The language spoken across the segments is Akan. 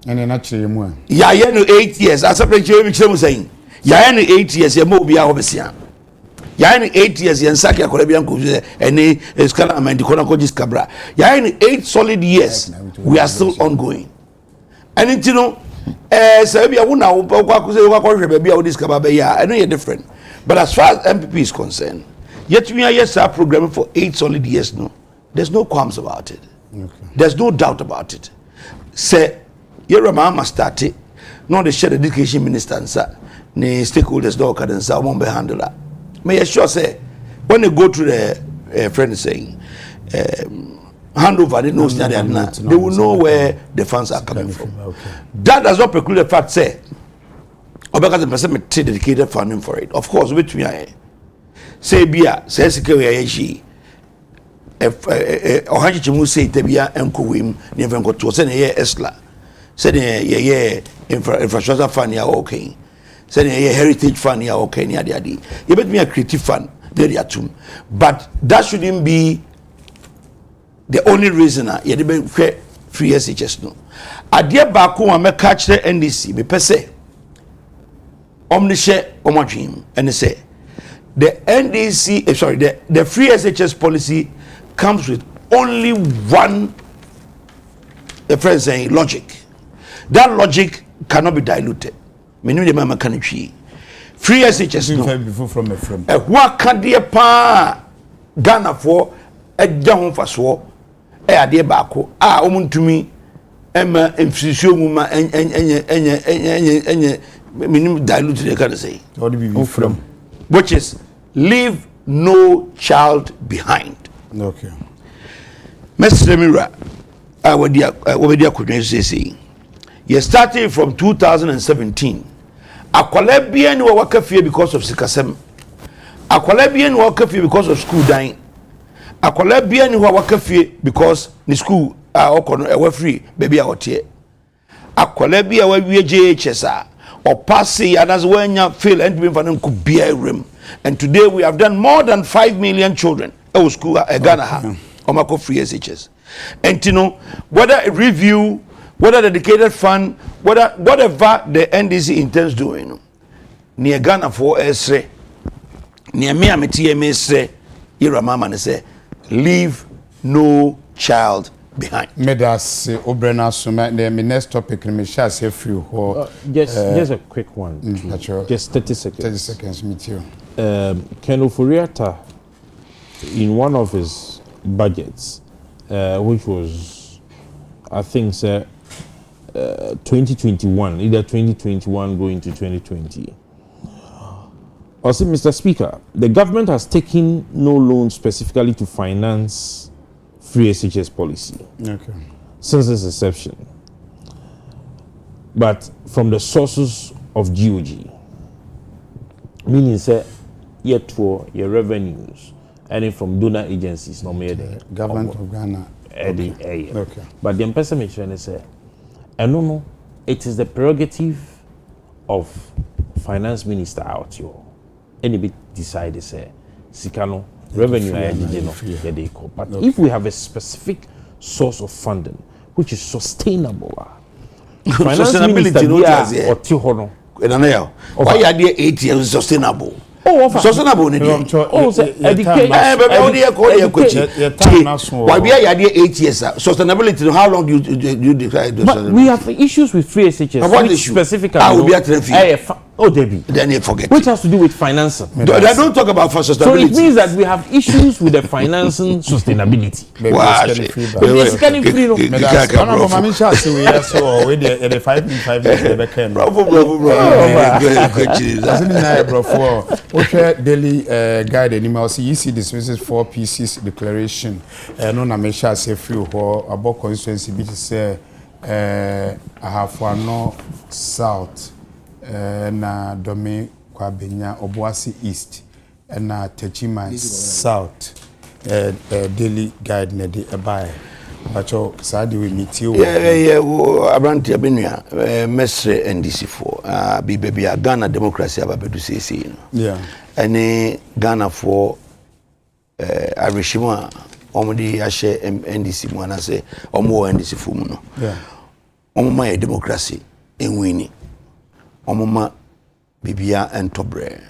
And then actually more. Ya ye no 8 years. As a preacher we chemu saying. Ya no 8 years ye mo bia obesia. Ya no 8 years ye nsaka ya kolebia nko ene eskala amandi kona ko jiskabra. Ya no 8 solid years we are still ongoing. And it you know say bia wo na wo kwa say wo kwa hwe bia wo diskaba be ya eno ye different. But as far as MPP is concerned, yet we are yes our program for 8 solid years no. There's no qualms about it. Okay. There's no doubt about it. Say Yera mama started. No, the shared education minister and sir, the stakeholders don't can say won't be handled. May I sure say when they go to the friend saying handover, they know they will know where the funds are coming from. Okay. That does not preclude the fact say, or because the person dedicated funding for it. Of course, which we are say Bia says security. Or how you say Tabia and Kuwim never got to send a year Esla. Said ye infrastructure fund ya okay. Said ye heritage fund ya okay near the idea. You bet me a creative fund, there are two. But that shouldn't be the only reason you didn't free SHS no. Adia Baku and me catch the NDC, me per se. Omnishe Omachim, and they say the NDC, sorry, the free SHS policy comes with only one friend saying logic. That logic cannot be diluted. Meaning the mama can free SHS no. Before from a friend. What can the pa Ghana for a down for so a dear bako umuntumi emma emfisio muma enye minimum diluted they can say. What do you from? Which is leave no child behind. Okay. Mr. Mira, what could say? You started from 2017. A Colabian worker fear because of Sikasem. A Colabian worker fear because of school dying. A Colabian worker fear because the school are free, baby out here. A Colabia where we JHS or passy and as when you feel and we could be a room. And today we have done more than 5 million children. Oh, school Ghana or Mako free SHS. And you know whether a review, whether dedicated fund, whatever the NDC intends doing, near Ghana for Esre, near me am TMS, Ira Mama say, leave no child behind. Medas Obrena Suma, the next topic, me shall say free or just a quick one. Just 30 seconds. 30 seconds, meet you. Colonel Furiata, in one of his budgets, which was, I think, 2021, either 2021 going to 2020. Also, Mr. Speaker, the government has taken no loan specifically to finance free SHS policy since its inception, but from the sources of GOG, meaning say yet for your revenues and from donor agencies, no matter the government of Ghana. Okay. But the person is trying to say, and no, it is the prerogative of finance minister out here. Anybody decide to say, Sikano revenue but if we have a specific source of funding which is sustainable, sustainability why are there 8 years sustainable? Sustainable why we are there 8 years sustainability how long do you decide? But we have issues with free SHS. What issue? Specifically Debbie. Then you forget. Which has to do with financing. They don't talk about sustainability. So it means that we have issues with the financing sustainability. Daily guide anymore. See, you see this is 4 pieces declaration. No, na me shall say free or about constituency. Which say I have one no south. Na Dome Kwabenya Obuasi East na Techima South daily guide na de ebae bacho saadi we meet you abranti abenua mesre NDC4 bi baby Ghana democracy ababedu sisi ene Ghana for arishima omudi yashe NDC mu anase omo NDC4 mu no omoma democracy enwini omoma bibia entobre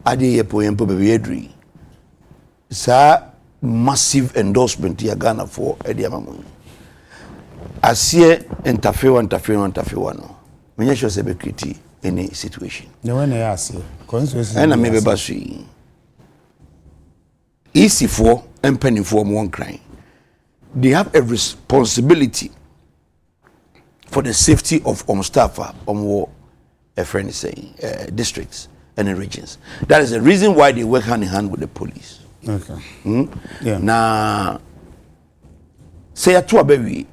ade yepo bebi edri sa massive endorsement ya Ghana for edi amamu asie interfere no menye sure se be kriti any situation the when I ask consensus and maybe basu easy for penny for one crime they have a responsibility for the safety of staff what a friend is saying districts and regions. That is the reason why they work hand in hand with the police. Okay. Yeah. Now, say a two baby.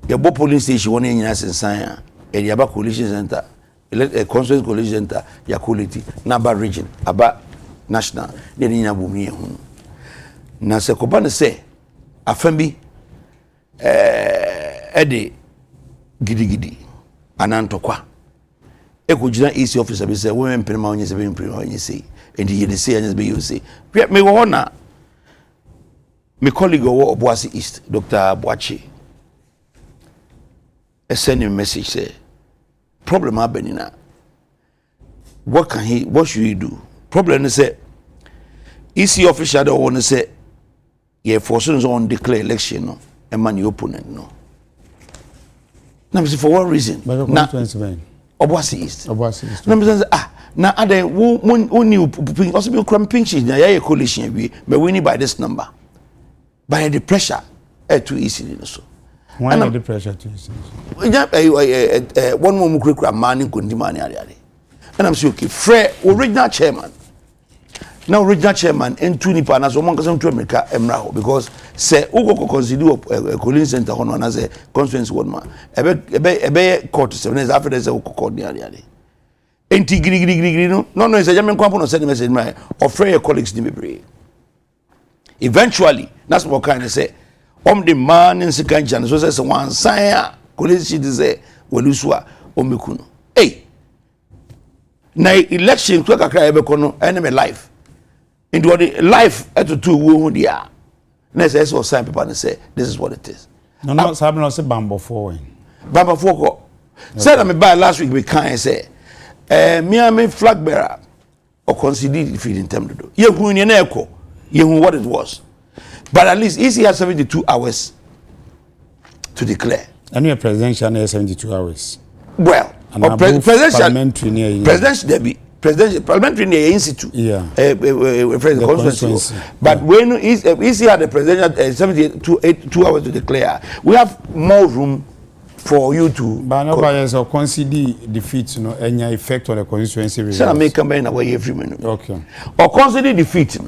Your police station one in Yasin and Yaba Coalition Center, a constituent coalition center, your quality, Naba region, about national, then in Abumi. Now, Sekobana say, Afembi, Eddie Gidi, Anantokwa. Ekujina EC officer be say women prima onye se be prima onye say and he say and be you say me wo na me colleague wo Obuasi East Dr. Boachi send him message say problem habenina what should he do problem is say EC officer don't want to say yeah forces on declare election no and man your opponent no now for what reason now Obuasi East. No, na ade wo new also be cram pinches na ya coalition we winning by this number. By the pressure too easy so. Why the pressure too easy? One more mukura man kundima ni ade. And I'm saying okay, Fred original chairman. Now regional chairman into nipa na so mon kasan to America emra because say ugo consider a calling center hono na say constituency one man ebe court 7 days after say ugo court ni ali enti giri no say jamen kwampo no send message my offer your colleagues ni bebre eventually that's what kind of say the man in second so say one sign police she say welusua omekuno hey na election to kakra ebe kono enemy life into the life at the two wound yeah. Next I sign paper and say this is what it is. No, Sabino say Bambo for Bamba Foko. Said I me by last week we can't say me flag bearer or consider defeat in term to do. You who in echo, you who what it was. But at least easy has 72 hours to declare. And your presidential 72 hours. Well, presidential Debbie. Parliamentary in the institute, the constituency. But when easy had the presidential 72 hours to declare, we have more room for you to. But nobody has consider defeat, any effect on the constituency results. So I make come in away every minute. Okay. Or consider defeat,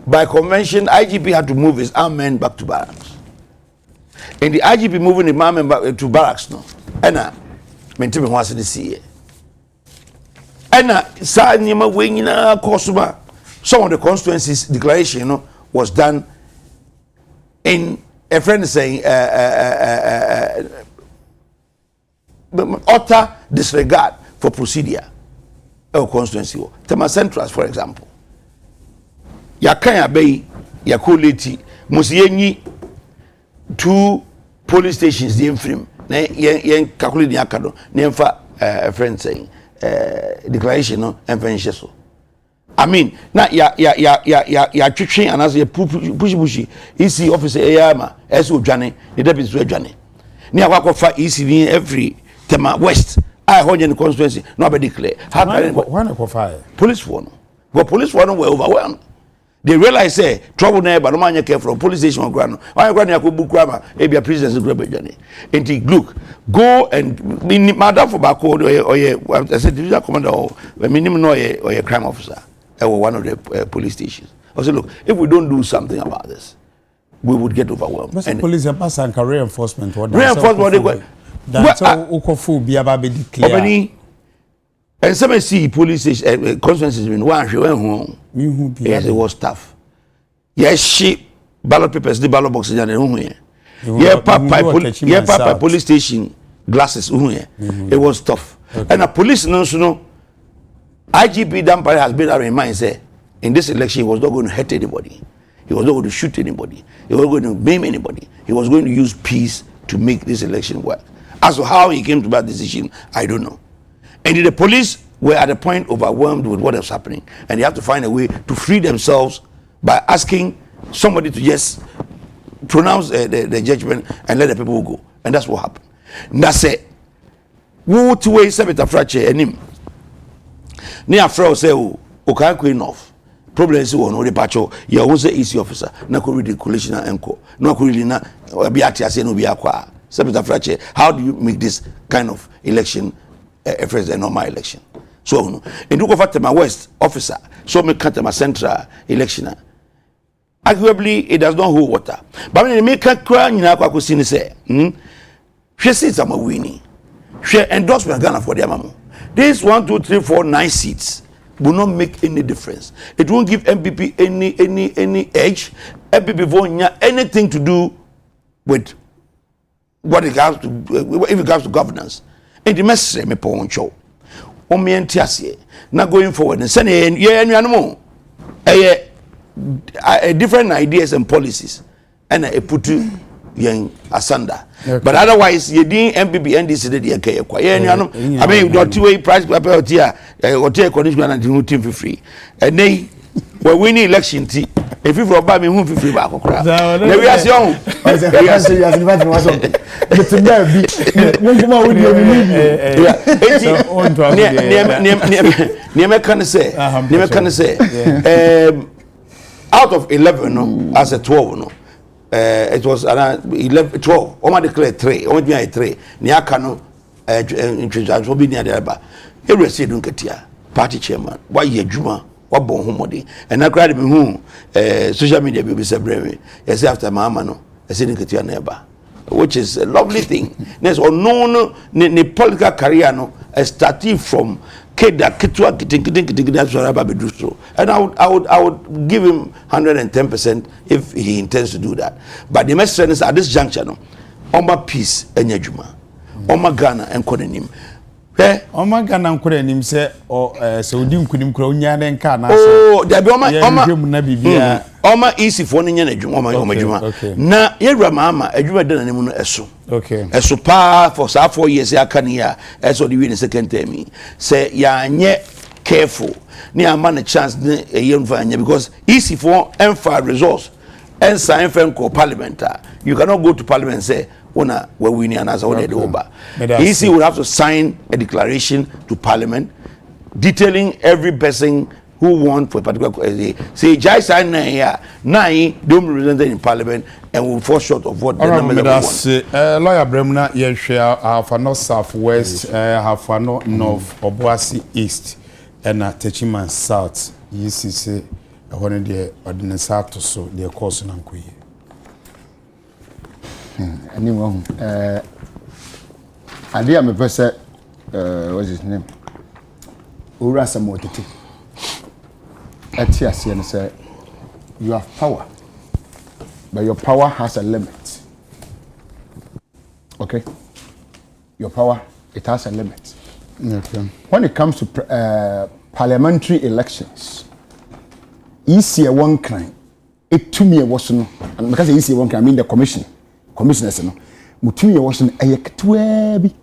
by convention, IGP had to move his armed men back to barracks. And the IGP moving the armed men back to barracks, and I maintain what's the CA. And sa nyama we nyina kosuma some of the constituencies declaration was done in a friend saying utter disregard for procedure of constituency Tema Central for example ya kan ya bay ya koleti musiyenyi 2 police stations the infrim na yen calculate the akado na emfa a friend saying declaration no emfenhye so I mean na ya twetwe anaso ya push EC officer eyama eso dwane the deputy so dwane ni akwakofa EC ni every Tema West I hold in the constituency no be declare when akwafa police one but police one were overwhelmed. They realize say trouble neighbor no man care from police station grano why grano yakubu krama e be president grebe jani enti look go and madam for back or I said division commander or minimum no or crime officer or one of the police stations. I said look, if we don't do something about this we would get overwhelmed. But and police are pass and reinforcement what reinforcement that's how ukofu be aba be declare and some see police station constituencies in one home. Yes, it was tough. Yes, she ballot papers, the ballot boxes, and papa police station glasses. It was tough. And a police no IGP Dampare has been in mind say in this election he was not going to hurt anybody. He was not going to shoot anybody. He was not going to maim anybody. He was going to use peace to make this election work. As to how he came to that decision, I don't know. And the police were at a point overwhelmed with what was happening, and they have to find a way to free themselves by asking somebody to just pronounce the judgment and let the people go. And that's what happened. That's it. Wo to way Senator Frache enim. Ni afro say o kan queen off. Problem is one o de pacho you won say easy officer na ko read the coalition enko. Na ko really na be atiase no be akwa. Senator Frache, how do you make this kind of election a normal election? So no. In do go for my west officer, so me cut my central election. Arguably it does not hold water. But when make a cry nyina kwa kosi ni say, hwe seats am winning. Hwe endorsement Ghana for their mamo. This 1 2 3 4 9 seats will not make any difference. It won't give MPP any edge. MPP won't have anything to do with what it comes to if it comes to governance. And the message me po show. O me entiase na going forward and say ye anuano different ideas and policies and I put yen asanda. Okay. But otherwise you didn't MPP NDC did ye kay kwa ye anuano I mean dot way price paper here hotel condition and the team for free and they we winning election tea if you buy me who free back okra na we as young we as invite was on but now be can say out of 11 no as a 12 no it was around 11 12 o ma declare 3 o ma 3 ni aka no introduction so be near there ba e receive dun ketia party chairman why ye adwuma wabon homode and na crowd me hu social media be celebrate yes after mama no e say ketia na eba, which is a lovely thing. Next no political career no starting from Keda Kitwa Kiting, and I would give him 110% if he intends to do that. But the message is at this juncture no, Oma peace and Yajuma, Oma Ghana and Kodenim. Oma Ghana and Kodenim say so dim kudim kronya den ka na oh there be Oma easy for nya Oma Juma na yewra mama adwuma den anem no eso okay eso pa for 4 years aka ya eso the win second term say ya nye careful ni ama chance ne yem fa anya because easy for emfa resource and sign for parliament you cannot go to parliament and say una we winning and as one the over easy will have to sign a declaration to parliament detailing every person who won for a particular say Jai sign here 9 don't represented in parliament and will fall short of what the number that's lawyer Bremna yehwe half north south west half north Obuasi east and Techiman south yisi say one the ordinance to so the course na nkoye anyone idea me person what's his name Ura Samotiti Etias and say you have power but your power has a limit. Okay, your power it has a limit. Okay. When it comes to parliamentary elections, easier one crime it to me was no, and because easier one crime I mean the commissioners no mutumi was no ayeketwe bi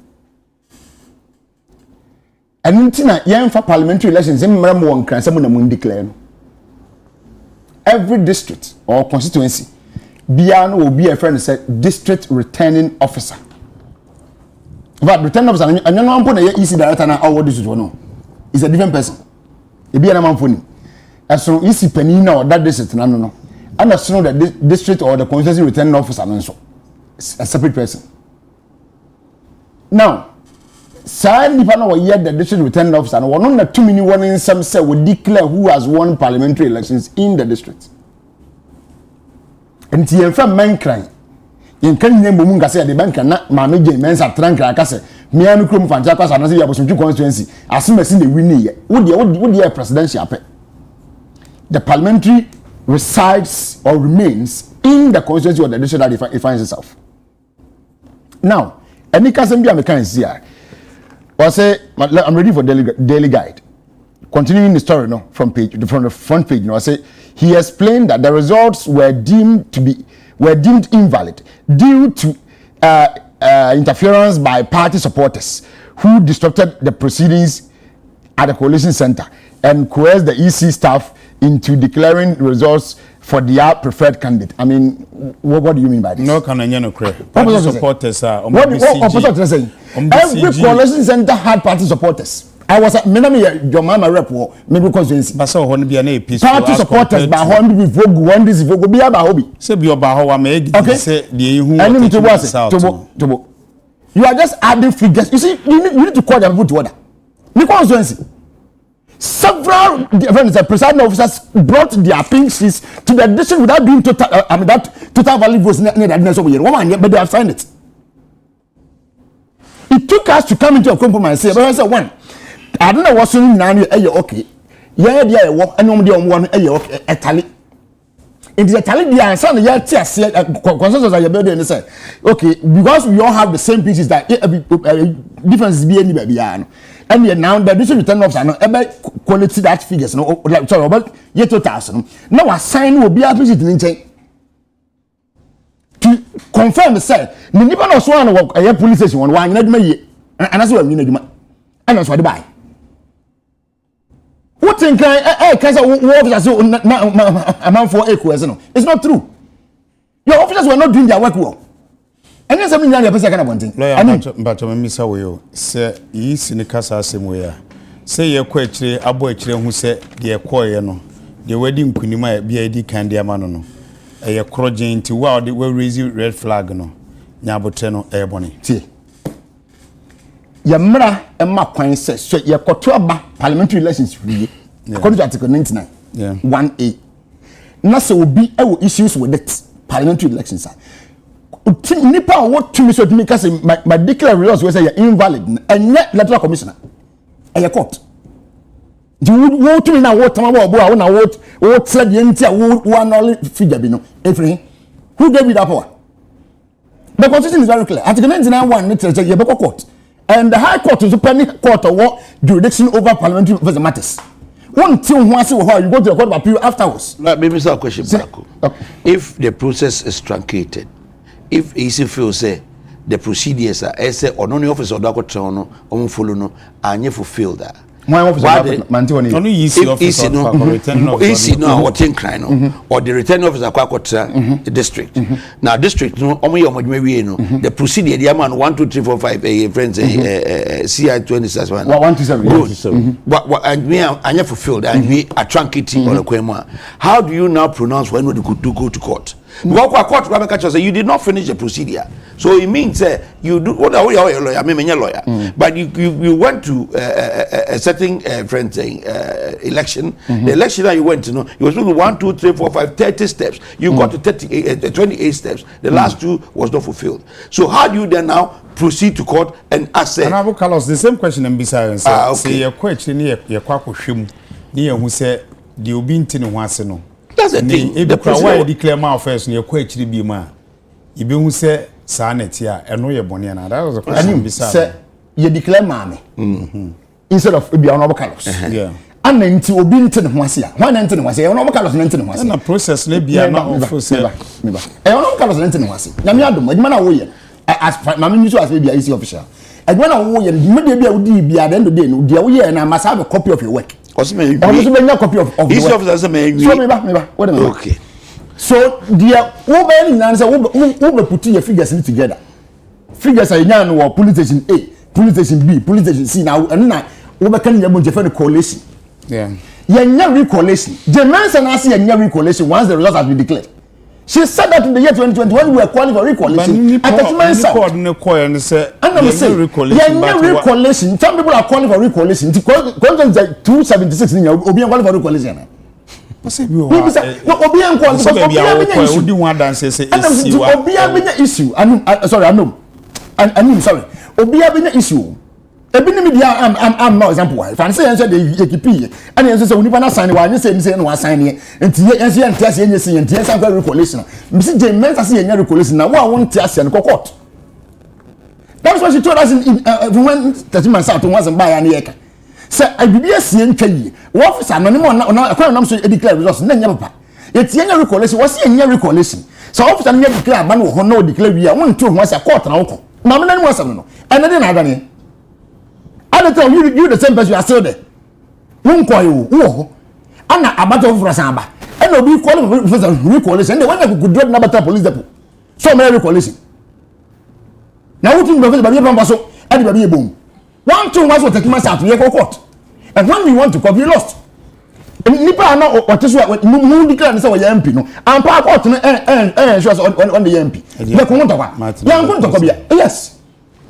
and ntina yen for parliamentary electionsemmram one crime say mo na mo declare no every district or constituency biano will be a friend say district returning officer. But returning officer and you know I'm putting easy director now what this is no. It's a different person. E be an man phone. As so easy penina or that district no. And as know that the district or the constituency returning officer no so a separate person. Now Sir nipa na yet the district returning officer no one na 2 minutes one in some say will declare who has won parliamentary elections in the district. And yen fa man cry yen kan nyem bomu ngase de bank na ma me je men sa trank aka se me am krom fanja kwasa na se ya bosomtwi constituency asemasi na win ye wo de presidential pe the parliamentary resides or remains in the constituency of the district that it finds itself. Now any kasem bia me kan see I say I'm ready for daily guide. Continuing the story no from the front page I say he explained that the results were deemed invalid due to interference by party supporters who disrupted the proceedings at the coalition center and coerced the EC staff into declaring results for their preferred candidate. I mean, what do you mean by this? No, can I no credit? Party supporters are what opposite saying? Every coalition center had party supporters. I was at Minami, your mama rep, maybe constituency. But so when be an AP party supporters, but when we vote, when this vote, be about hobby. Say be about how I make. Okay. Say the who. Enemy to what? To you are just adding figures. You see, you need to call them to order. The constituency. Several presiding officers brought their pink sheets to the district without doing total. That total value votes near the but they have signed it. It took us to come into a compromise. Say, but I said one. I don't know what's in now. Okay, yeah, and one okay, a tally. In the tally, the answer the consensus of your building and say, okay, because we all have the same pieces that differences be any and yet now the district return officer no about quality that figures no like sorry about yet 2000 now assign will be a visit in to confirm say the nipa no so an work a police station one na duma ye and that's what we need duma and that's what they buy what think can say what officers a man for equals no it's not true your officers were not doing their work well. And then something that person can have one thing. But I miss away. Say, ye sinicasa same way. Say, your question, a boy who said, dear choir, no. The wedding kunima BID candy amano. A crojin to wow, they will raise red flag, no. Nyaboteno airborne. See. Yamra and Mark says, so your Kotoba parliamentary elections, according to Article 99. Yeah. 1A. Nasa will be issues with it. Parliamentary elections. Nipa what to me so to me because my declare results was invalid and yet electoral commissioner a court do you to me now what time about na what said the entire one only figure be no everything who gave you that power the constitution is very clear article 99(1) literature you be court and the high court is supreme court or what jurisdiction over parliamentary matters one thing who say you go to the court of appeal afterwards. Maybe some question if the process is truncated. If easy feel say the procedures are say or no officer or doctor no follow no and fulfill that. My officer only easy officer easy no what think cry no or the returning officer kwakota the district. Now district no omo no the procedure the man 1 2 3 4 5 friends CI 27 127 and me anya fulfilled and we are truncating or kwema. How do you now pronounce when we could go to court? Because you did not finish the procedure, so it means you do what are your lawyer? I mean, lawyer, but you went to a certain friend saying election. The election that you went to, you were supposed to 1 2 3 4 5 30 steps. You got to 28 steps. The last 2 was not fulfilled. So how do you then now proceed to court and ask? And I will call us the same question and beside say your question here, your kwako shim, near who said the obintin once no. That's the thing. If the why declare my first near quite be ma. You be who say sanet here and no your boniana. That was a question beside. You declare mammy instead of be honorable colors. Yeah. And then to obintin once here. 119 was a honorable colors 19 once. And a process maybe a not for say. Honorable colors 19 once. Yamiadum, my man away. As my minister as maybe a easy official. And when I will maybe be at the end of the day, dear, we and I must have a copy of your work. Also, a copy of his officers. Okay. So, dear, who putting your figures together? Figures are now or police station A, police station B, police station C. Now, and now, over can you defend the coalition? Yeah. You're never coalition. The man said, I see a never coalition once the results have been declared. She said that in the year 2021 we were calling for recoalition. At the man said, recoalition. Some people are calling for recoalition. Content 276 in your Obian calling for recoalition. Issue. Sorry, issue. Ebini media am no example why. Fan say answer the EKP. And answer say we nipa na sign why say no sign here. Enti answer enti say say enti answer go recollation. Me say Jane mensa say enya recollation na wa won ti ase no court. That's what she told us in when 30 months out once and buy an yeka. Say abibi asie ntwa yi. Wo officer no na akwa nam so declare results na nya papa. Enti enya recollation was enya recollation. So officer no declare ban wo ho no declare wi a won to ho asa court na wo na me nanu asem no ene de na adane at the time you the same person you are still there won ko yo wo ana abato ofura san ba ena obi call me professor recollation and when I could drop na bata police depot so me recollation na wutin professor ba bi pamba so e de ba bi ebom one two was take mass out to court and when we want to copy lost nipa na what is what mu declare say we MP no and pa court no sure on the MP na ko won't talk yan ko talk bia yes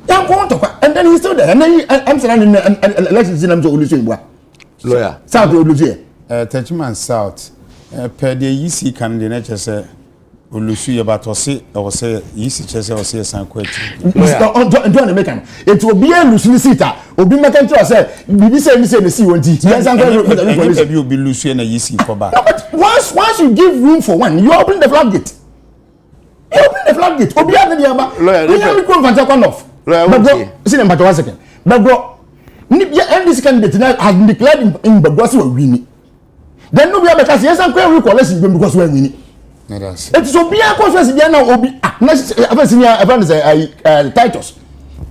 yan ko won't talk and then he's still there and then I'm saying election system so oluso ibua lawyer south oluso Tenchiman South per the EC can the nature say olusu ye but or say EC chese or say san kweti don't make am it will be a lusu sita obi make am say bibi say me see wonti yes san kweti you be lusu na EC for back once you give room for one you open the floodgate obi ade dey aba lawyer we come fanta kon off lawyer see them but 1 second but bro this candidate has been declared in Bagwasi we win then no be able to say yes and we collect because we win it so be a conference there now obi na senior event say titles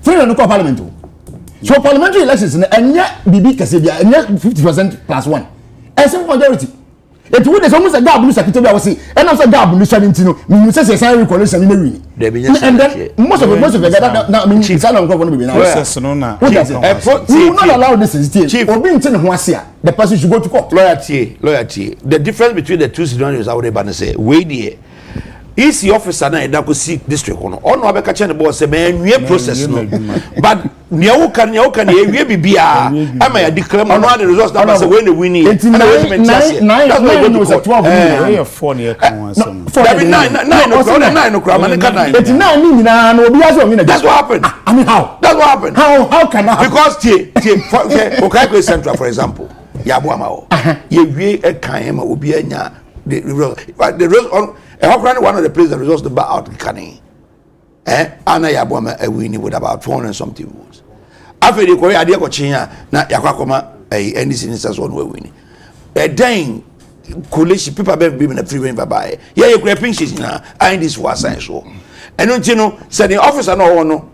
free no parliament so parliamentary elections na enya bibi kase bia enya 50% plus 1 a simple majority it would say almost a gap blue secretary I was say and after gap blue shouting no me say say recollation me win and then most of the guy now I mean it's not going to be now process no na we will not allow this is obi ntin ho ase a the person should go to court lawyer T the difference between the two scenarios I would ban say we there is the officer na eda ko see district no ono abeka che ne boss say man we process no but nyawo kan we bibia am I declare no the results that say when the winning that's why we go to 12 we 4 near kan one some 9 no crime and 9 it's 9 ni na no obi aso mi that's what happened I mean how can that because okay go central for example yabo amawo ye wie e kan ma obi anya the result on one of the places that results the bar out in Kani. Anna Yaboma a winning with about 400 and something votes. After the Korea Adekye Nsroma na Yakwakoma any instance one way winning. A dang coalition people have been a free win by. Yeah, you grab pinches now. I this was I so. And don't you know, said the officer no.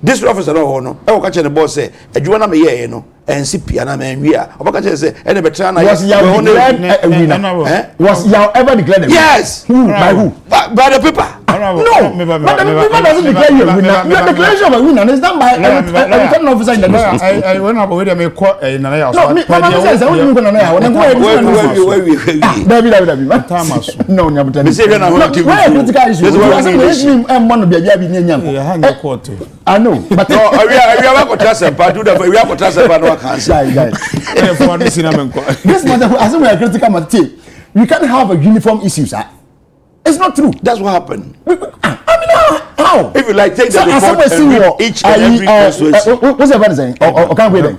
This officer no. I will catch the boss say, a Juana me no. And CP and I'm we are. Obaka say, and the veteran was y'all ever declared? Yes. By who? By the people. No. But the people doesn't declare you a winner. Your declaration of a winner is done by a returning officer in the district. I went up with me in an hour. No, me says I won't go now. When I go no, never. Me say when I want to. Why critical issue? I'm one of the baby near I know, but we are going to trust him. But do that. We are going to trust him. This matter, as we are critical matter, we can't have a uniform issue, sir. It's not true. That's what happened. I mean, how? If you like, take the report and read each and every constituency. What's the saying? Or can't wait then?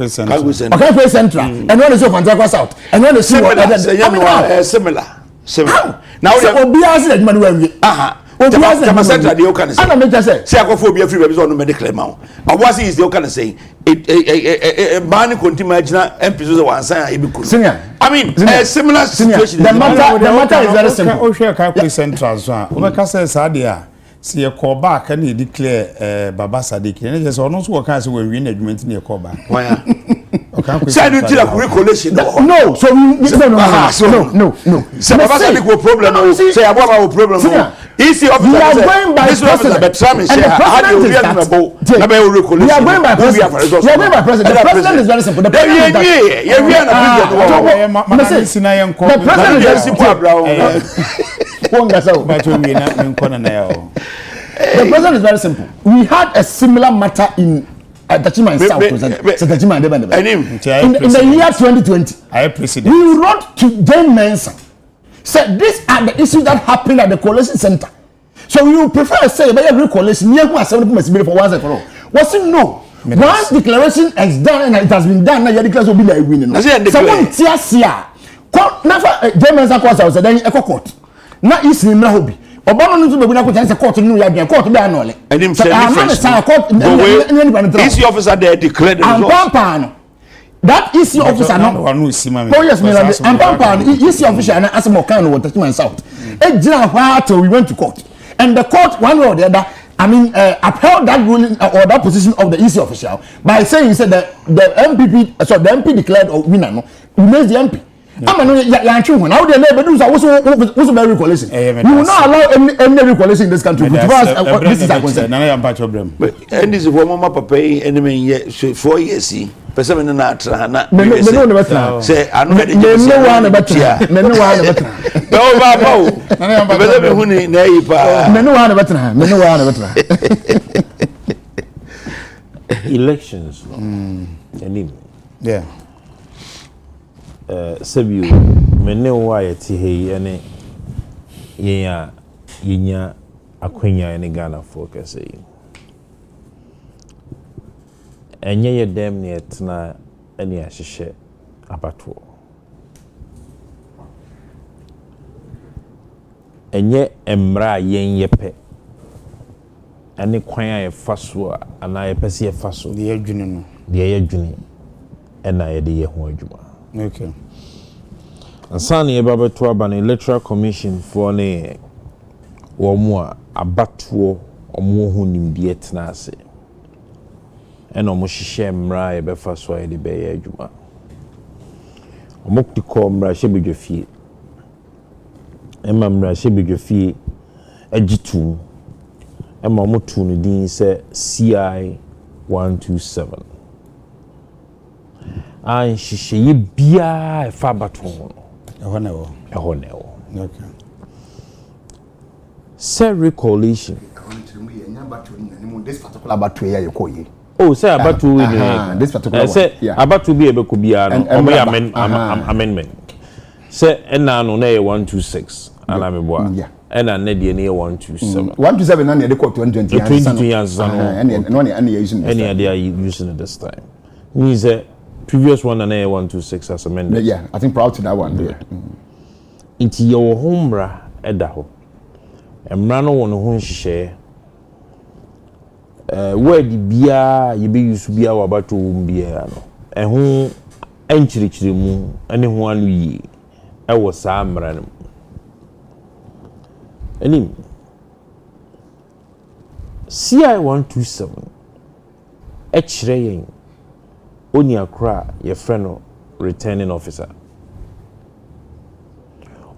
Can't wait central. And when it's open, Fantakwa South. And when it's similar. Now we are obvious that man will Jama Central the Okan say akophobia free baby so no medical ma o was is the Okan say man continue agina MP so one sign e be cool I mean a similar situation the matter is very simple o hwe ka central so a o be ka say sa de a se ye call back and e declare Baba Adekye ne say ono so Okan say we win agreement ne call back why say do tira recollation no so no say Baba Adekye problem say Ababa problem Easy officer. We are going by president. We are going by president. The president is very simple. The president is very simple. We had a similar matter in Adekye in the year 2020. We wrote to Jane Manson. Said these are the issues that happened at the coalition center. So you prefer to say by every coalition, near who are 70% for once and for all. Was it no? Once declaration is done and it has been done, now your declaration will be like winning. Someone tears here. Never James Aquas then echo court. Not easy in Nahobi. Obama to be not a court in New court to be annually. And him say, I'm not a court. This officer there declared. that EC officer no one who see my oh yes me and papa EC officer and as more kind of touch south e jira hwa till we went to court and the court one way or the other I mean upheld that ruling or that position of the EC official by saying he said that the MPP so the MP declared a winner no remains the MP. I'm no ya twi ho now the neighbor do so also very recollection we will not allow any recollection in this country because this is a concern na ya mpa problem and this for mama papa enemy ye 4 years person na atra na me no better say anu de me one better me no one better no baba o be be hu ni na yi pa me no one better elections anyway yeah Sabu mene wa yeti hei ene yenya akwenya ene Ghana focus yi enye ye dem ne etna ene ahihye abato enye emra yen yepe ene kwan ya faso ana ye pese ye faso de adwune no de ye adwune ena ye de ye ho adwuma. Okay. Ansani eba to aba electoral commission for ne wo mu abatuo omo ho nimdie tena ase ena omo hihye mra e be fa so e de be ye adwuma omo kutiko mra hye bedwafie ema mra hye bedwafie agitu ema omo tu no din se CI 127 an hyehyeye bia e fa bato no ehone wo okay say recoalition this particular battery here you oh say abatu we this particular say abatu bi ebe ko bia no omo amendment say ena no na 126 ana meboa ena na de na 127 127 na de ko 2020 years and no ne using any they are using it this time means previous one na 126 as amended yeah I think proud to that one yeah inti your homra eda ho emra no won ho nhihye word bia ye be use bia wa bato bia no eho enchirichiri mu ene ho anu yi e wo sa amra no enim CI 127 e kire yen oni akra ye friend returning officer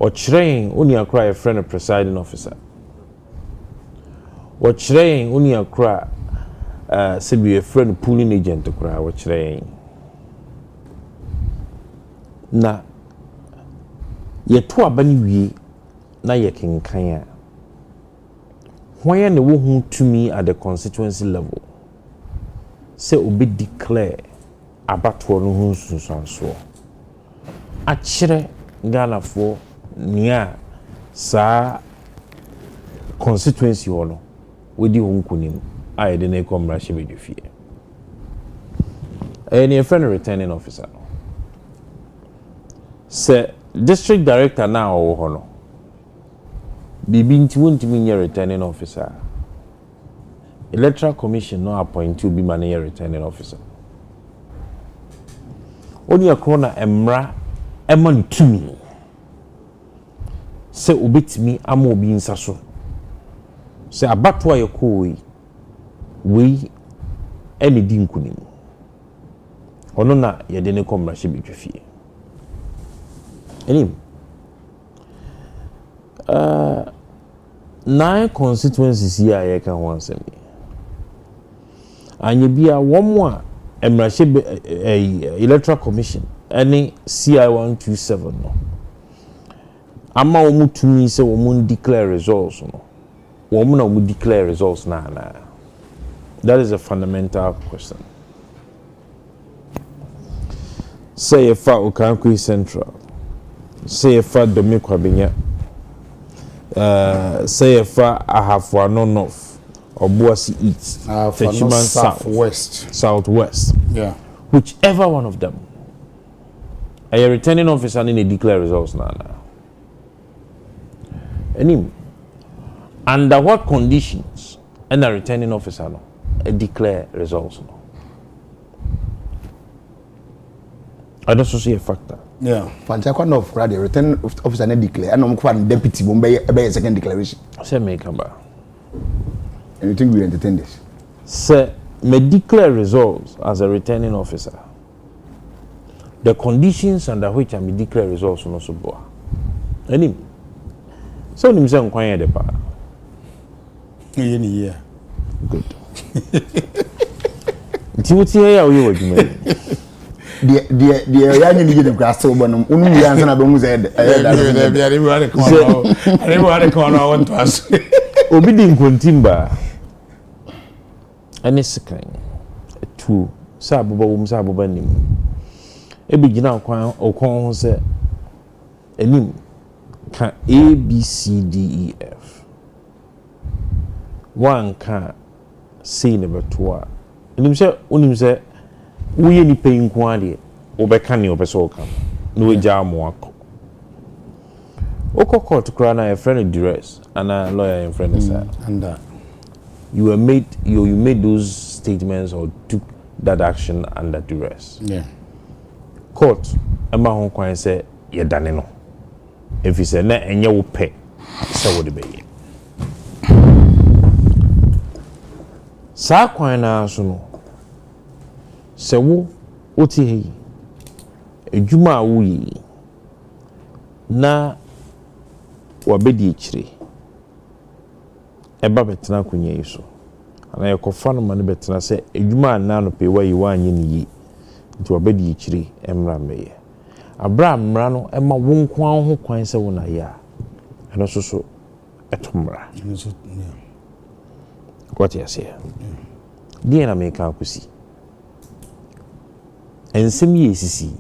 o kire oni akra ye friend presiding officer o kire oni akra se be friend pooling agent akra o kire na ye to abani wie na ye kenkan a when ne wo hu to me at the constituency level say obi declare abato no hu sunsanso a kire Ghana for nia sa constituency ho no wedi ho nkunim a ye de na ekomra hye bedwafie any friend returning officer say district director now wo ho no bibi ntimi nye returning officer electoral commission no appoint to be manager returning officer oni akrona emra eman tumi se obetimi ama obi nsaso se abato ayekoi we ene di nkunim ono na ye de ne komra hye bedwafie enim nine constituencies here I can once me anye bia womo a emrahye electoral commission any CI 127 no ama womu tumi se womu declare results no womu na womu declare results na that is a fundamental question. Say if Okankwi Central, say if Dominic Abinya, say if Ahafwano North or Boasi East, North, Southwest, yeah, whichever one of them. A returning officer in a declare results now. Any under what conditions and a returning officer no a declare results no. I don't see a factor. Yeah. Fantastic of the return officer and declare and I'm quite deputy Bombay a second declaration. Say me come back. And you think we entertain this? Sir, may declare results as a returning officer. The conditions under which I may declare results no so boa. Any so nim say nkwan de pa. Yeah. Good. Nti wuti ya oye wadwuma. The ya nyi the grass so bonum unu mi ansa na be mu say I want to ask. Obi di nkontimba. Ane sekan. Tu sa aboba nim. Ebi gina okon ho se enim ka A B C D E F. One ka C ne beto a. Unim se uye ni pe nko ade obeka ne obeso okam. No eja amo akọ. Oko court kra na a friend duress and a lawyer in friend sir. And You made those statements or took that action under duress. yeah. Court ema ho kwan say ye dane no. If you say na enye wo pe say wo de be ye. Sa kwan na so no. Se wo oti he. Ejuma wo yi. Na wabedi ekyire. Eba betena kunya yi so. Ana yekofa no ma ne betena se ejuma na no pe wa yi wa anye ni yi. Nti wabedi ekyire emra meye. Abra mra no ema wo nkwan ho kwan se wo na ya. Eno so etomra. Yeah. What you say? Die na me ka akusi. Ensem ye sisi.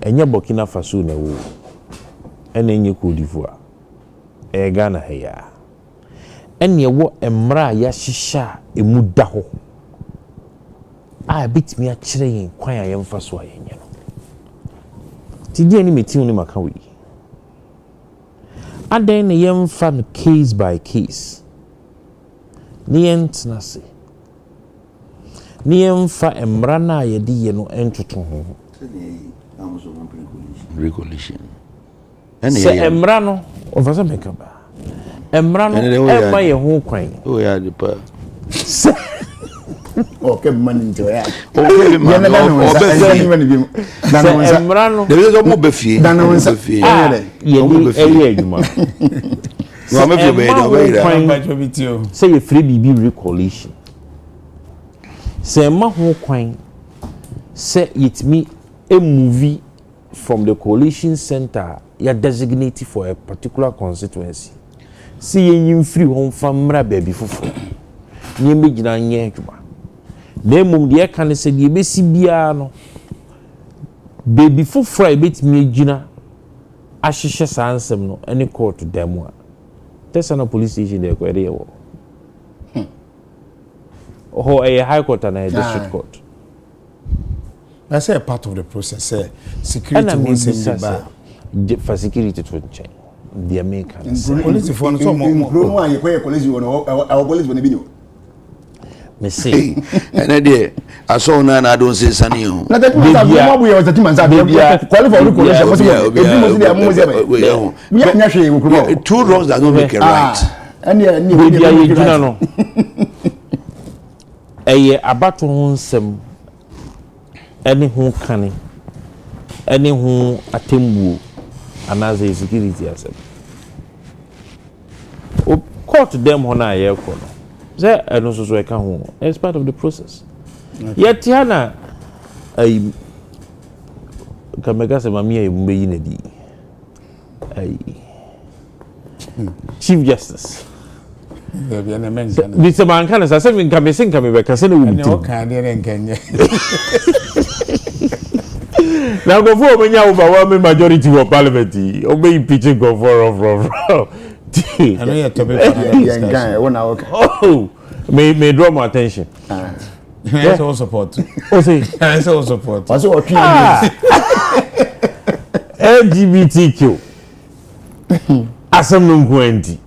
Enye Burkina Faso na wo. Ena enye Cote d'Ivoire. Ghana heya. Ene wo emra ya hihya emu da ho. A bitimi a kire yin kwan ya yemfa so ayenye no. Ti die ni meti uni maka wi. Adan ne yemfa no case by case. Ni entna se. Ni yemfa emra na ye di ye no entoto ho. Regulation. Se emra no ofasa meka ba. Emra no ema ye ho kwan. Oh yeah, the pa. Okay, man into ya. Okay, man. Emra no. There is no befie. Ye ni adwuma. No me feel bad. Say you free BB recollection. Say emma ho kwan. Say it me a movie from the coalition center you designated for a particular constituency. See you free home from baby fufu. Nye me gina nye adwuma. Na mum de kan se de be si bia no. Baby fufu a bit me gina ahihye sansem no any court dem a. Tesa police station there kwere ye wo. Oh, a high court and a district court. That's a part of the process. Security won't send you back. For security to change. The Americans. Police for no more. You pay a police our police when you me say. And idea. I saw none. I don't say sunny. Not that we was the team and qualify 2 wrongs that don't make it right. And yeah, about onsem any who canning any who atembu anaze security asem o court them hona ye kono say eno so e ka ho it's part of the process yet yana ai kamega se mamia e mbe yi na di ai Chief Justice This man can say something can be seen can be because no now go for when you overwhelming majority of parliament obey impeaching go for I know you topic oh may draw my attention yes all support oh say yes all support also LGBTQ asem no nkwenti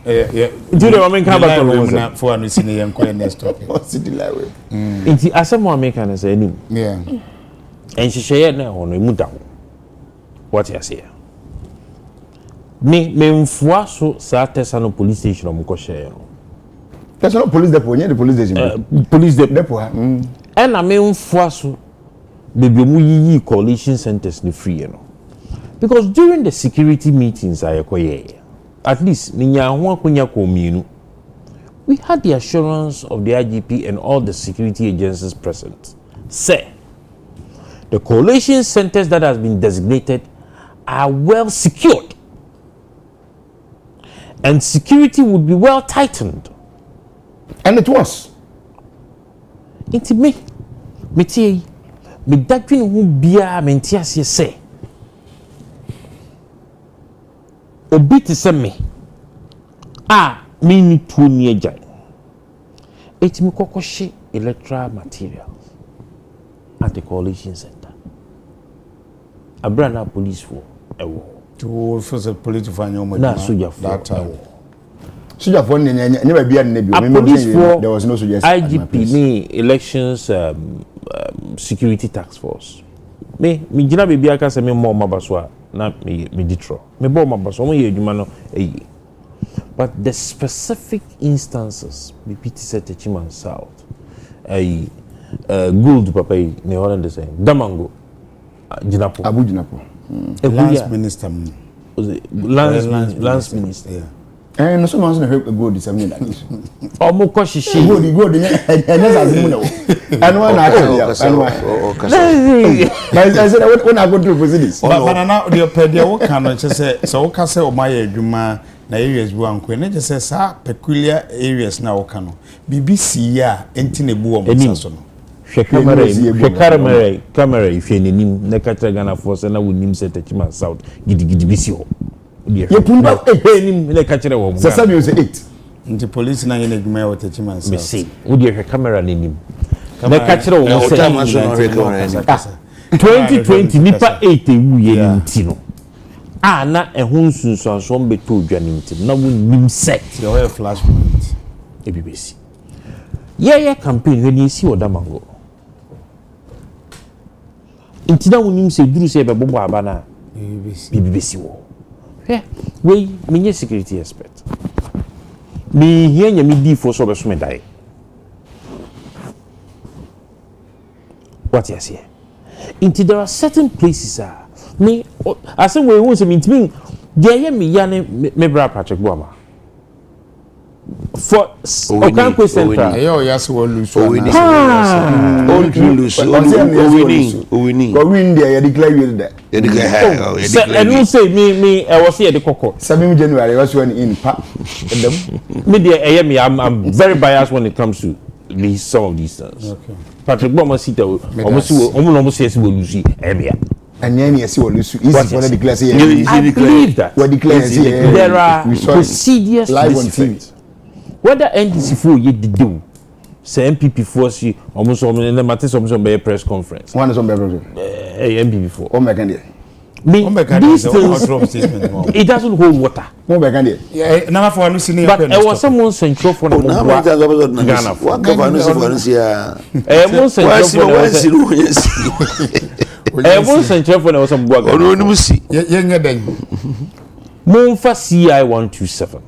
do the woman come back for an senior next topic what's the delay inti asem wo make an say nim yeah and she share na ono emu da. What you say? Me mfua so sa Tesano police station o mko share no. Tesano police depot, the police station. Police depot. And I me mfua so baby mu yi coalition centers ni free no. Because during the security meetings I akoye, at least ninya ho akonya ko mienu. We had the assurance of the IGP and all the security agencies present. Say, the coalition centers that has been designated are well secured. And security would be well tightened. And it was. It's me dadwin hu bia me ntiase say. Obi te se me. Me ni tuo ni agya. Etimi kokoshe electoral materials at the coalition center. Abrana police for ewo. To first police for nyoma. Na soldier for that time. Soldier for never be an police for there was no soldier. IGP me elections security task force. Me gina be bia ka se me mo mabaso na me ditro. Me bo mabaso mo ye adwuma no eyi. But the specific instances, BPT said Techiman South, Gould Papa, ne Holland is saying, Damango, Jinapo. Abu Jinapo. Lance Minister. Lance Minister. Yeah. And so much a good disseminate that. Omokoshi, good, and one actually. I said, when I go to proceedings. But now the pedia, what can I just say? So, Cassa or my Juma. Na areas bu anko na je say sa peculiar areas na wo kano BBC ya enti na bu o msaso no hwe camera ifie nenim na katra Ghana force na wonim se Techiman South gidigidi bisi ho ye pumba enim na katra wo se 8 nti police na yene dwuma wo Techiman South me say wo de hwe camera nenim na katra wo se 2020 nipa 8 ewu ye nti no na ehun sunsanso mbeto odwane ntim na wonim set the way flashpoint ebibesi ye campaign when you see Odamango intina wonim se duru se be bobo aba na ebibesi wo we menye security expert me hia nya me di for so be so me dai what you say into there are certain places me ase we hu se mintimi ye me ya ne me bra Patrick Boama for Okanko Central ayo yase wo lusu winning go win there you declare you there and you say me I was here the koko 7 January was when in pa them me there I'm very biased when it comes to some of these things. Okay. Patrick Boama sit almost say we lusu ebia. And then you see what easy for the declare say I believe that what declare there are procedures live on TV. Whether NDC for you did do say MPP force you almost on the matter some be press conference. One is on MPP for. Oh my God. These things, it doesn't hold water. Oh my God. Yeah, none of one senior. But I was someone central for Ghana. What government is here? Everyone central for was some work. Monfa CI 127.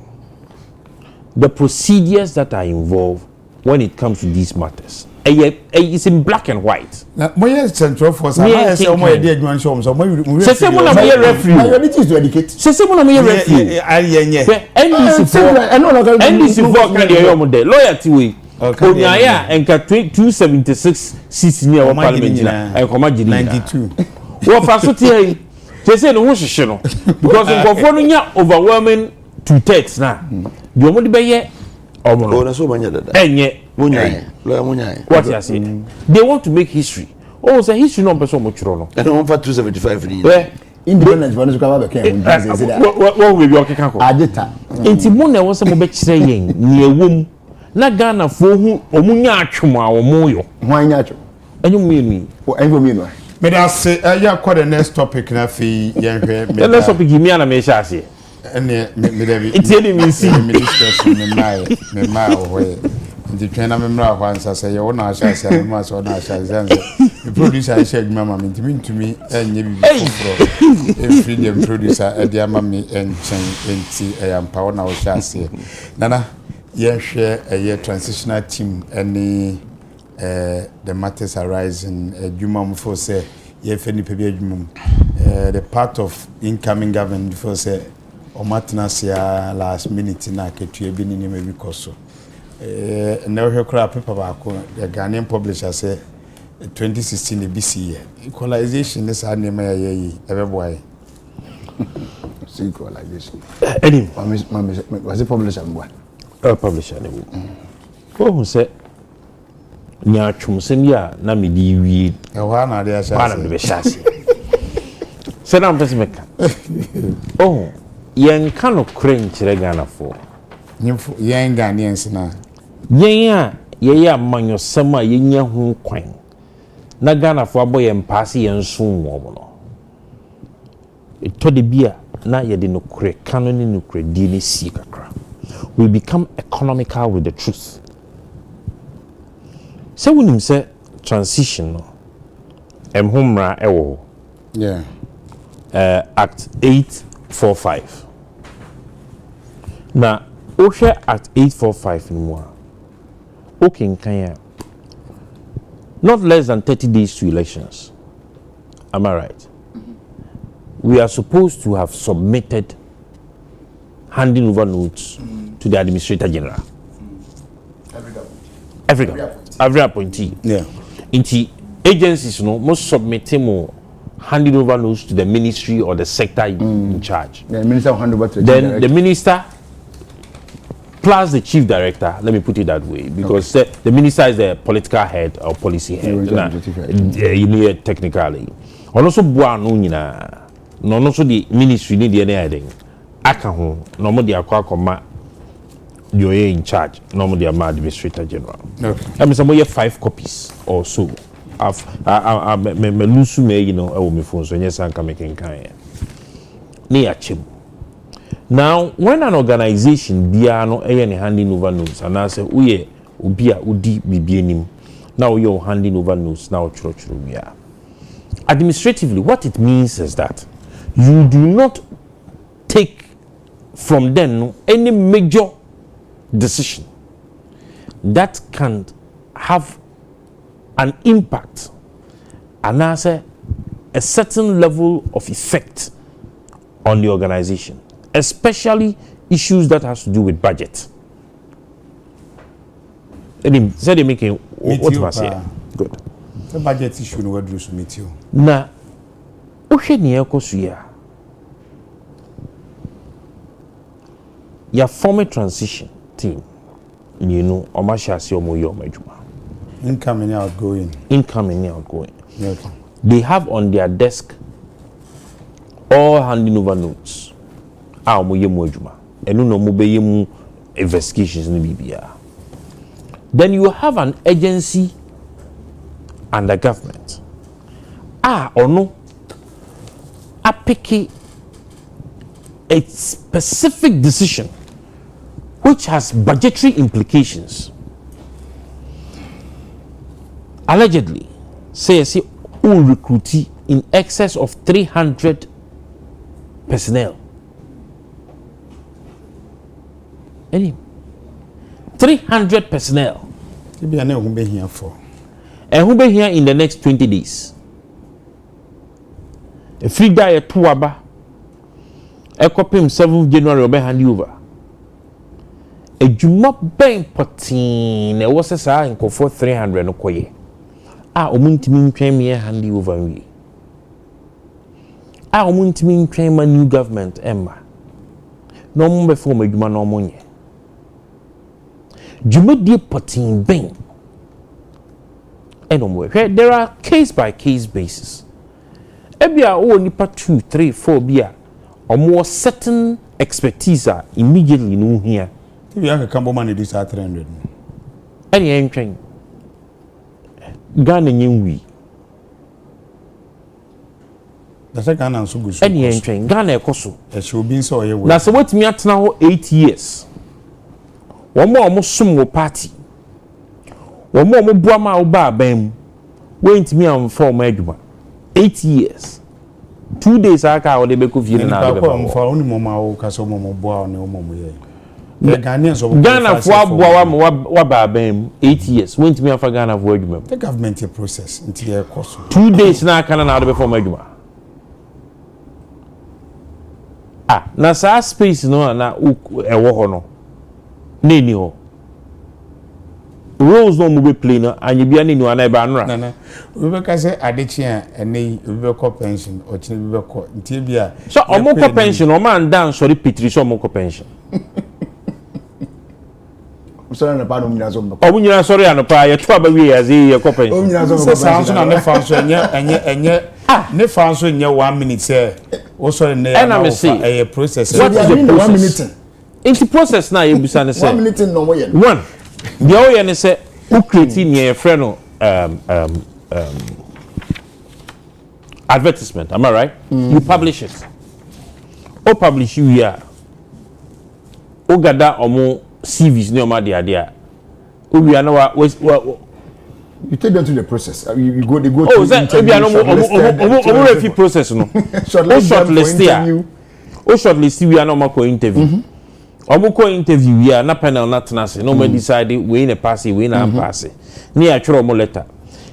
The procedures that are involved when it comes to these matters. It's in black and white. Now, my central force. I say, "Oh my dear, you show so my." Say, "Someone am a referee." My ability is to educate. Say, "Someone am a referee." NDC for can you hear me there? Loyalty way. Onyaya enka 276 seats near our parliament na e koma gidi 92. Wo fa so tie say no ho hwehwe no because nkofo no nya overwhelming 2/3 na. Di omo de beye omo no. Na so manya dada. Enye Munyai. Lo munyai. What you say? They want to make history. Oh, say history no person mo churo no. And on for 275 ni. Independence for no ka ba be kan say that. What we be okeka ko. Agita. Enti mo na wo se mo be kire yen ni ewom. Na Ghana fo hu omunya atwom a omo yo. Hwan nya atwom? Enyu mienu. O enyu mienu. Me da say ya kwa the next topic na fi yen hwe me. The next topic gi mi ana me sha ase. Ene me da bi. It's any me see me discuss me mai o hoye. the trainer member once I say you wanna share say me so na share the producer share mama me to me enye bibi for freedom producer e dia mama me enchen enti e ampa wona wo share say nana ye hwe a transitional team any the matters arising adwuma for say ye fe ni pe bi adwuma the part of incoming government for say o matnasia last minute na ketua bi ni me because na we kra paper ba ko the Ghanaian publisher say 2016 BC equalization is an name ye everybody equalization any was the publisher boy publisher ne ko hu say nya twumsem ya na me di wie wa na de asha na be shase say na mpese meka oh yen ka no kren kire Ghana for nyimfo yen Ghanaians na yen a ye ya manyosem a yenya hu kwan na Ghana for aboye mpaase yen so wo no etode bia na ye de no kure kanu ni no kure di ni si kakra we become economical with the truth so when him say transition no emhomra ewo yeah act 845 na ohwe act 845 ni mo okay kan not less than 30 days to elections. Am I right? We are supposed to have submitted handing over notes to the Administrator General. Every appointee. Yeah. Into agencies, most submitting more handing over notes to the ministry or the sector in charge. The minister will hand over to the minister plus the chief director, let me put it that way, because the minister is the political head or policy head. You need technically. Also, no, also the ministry need any idea. Akaho, no more the aqua you're in charge, no more the administrator general. I mean, some 5 copies or so. I lose me, my phone, so yes, I can make in kind. Near chim. Now, when an organization no handing over notes, and I say, uye ubia udi bibienim. Now you're handing over notes. Now church administratively, what it means is that you do not take from them any major decision that can have an impact, and I say a certain level of effect on the organization, especially issues that has to do with budget. Say they making what must say? Good. The budget issue no wadu so meet you. Na ohwe ne ekosu ya. Ya form a transition team. Omashasi omoyo omajuma. Incoming and outgoing. Incoming and outgoing. Okay. They have on their desk all handing over notes. Omoye mojuma. Enu no mobeye mu investigations ni bibia. Then you have an agency and the government. Or no, I pick a specific decision which has budgetary implications. Allegedly, say all recruitee in excess of 300 personnel. 300 personnel. Maybe I know who be here for. And who be here in the next 20 days? A free guy at Tuaba. A copy 7th January will be handed over. A Juma Bank Potin, a was a sign for 300 no koye. Omuntimin claim me handy over me. Omuntimin claim a new government, Emma. No more before my Juma no money. Juma dear Potin Bank. There are case by case basis. Ebia only part 2, 3, 4 beer or more certain expertise immediately no here. If you have a combo money, this are 300. Any entering Ghana we. The second answer goes. Any entering Ghana Koso. It should be so. That's what me at now 8 years. One more almost some party. Omo bua ma oba bam. Went me am for my adwuma. 8 years. 2 days aka o de be ko fie na de be. For only mama o ka so mama bua o ne o mama ye. Ghana for abua wa ba bam 8 years. Went me for Ghana for adwuma. The government process into your course. 2 days na aka na de be for my adwuma. Na sa space no na ewo ho no. Na ni ho. Roles no move play no anye bia ni no na ba anura. Na we be ka say Adekye ene we be call pension or chin we be call ntie bia. So omo call pension o man dan sorry Petri so omo call pension. Sorry na pa no nyina so mba. Omo nyina sorry anopa ye to aba wi as ye call pension. Omo nyina so mba. Say na ne fan so enye ne fan so enye 1 minute say o sorry na ya process. What is the 1 minute? Into process na ye busa ne say 1 minute no mo ye. One. The way you say, who creating your friend advertisement? Am I right? You publish it. Or publish you here. Or gather or more CVs no matter the idea. We are now you take them to the process. You go. They go. Oh, is that maybe I know process no. Shortlist here. Oh, shortlist we are now more interview. Omuko interview ya na panel na tenase no ma decide we na pass we na pass ni ya tworo mo letter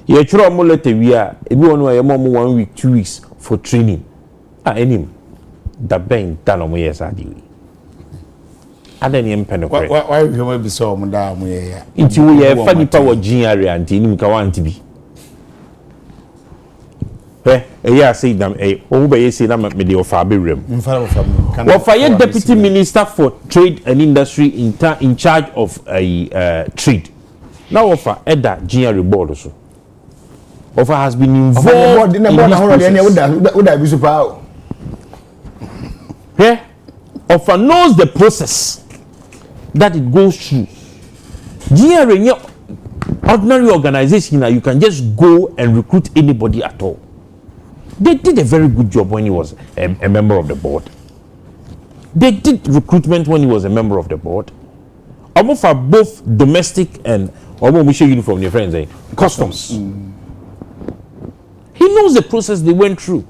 ye tworo mo letter wi a ebi wonu ya mo 1 week 2 weeks for training enim da ben da no mo yes adi wi adani empene ko why we be so mo da mo ye ya inti we ye fa nipa wo gin area anti nim ka wanti bi yeah, say them. Who be say na me dey offer be rem. Offer deputy minister for trade and industry in charge of trade. Now offer Eda General board so. Offer has been involved in this process. Yeah, offer knows the process that it goes through. General ordinary organization now you can just go and recruit anybody at all. They did a very good job when he was a member of the board. They did recruitment when he was a member of the board. Almost for both domestic and almost show uniform your friends customs. He knows the process they went through.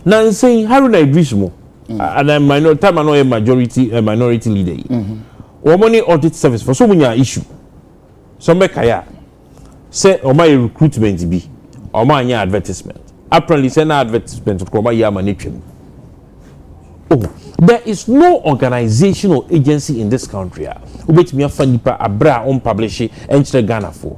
Now I'm saying Haruna Idrismo and I'm minority leader. Or money audit service for so many issue. Some kaya say or my recruitment be. Or my advertisement. Apparently, send advertisement to Kroma Yamanitrim. Oh, there is no organization or agency in this country who bet me a fanipa abra on publishing and Ghana for.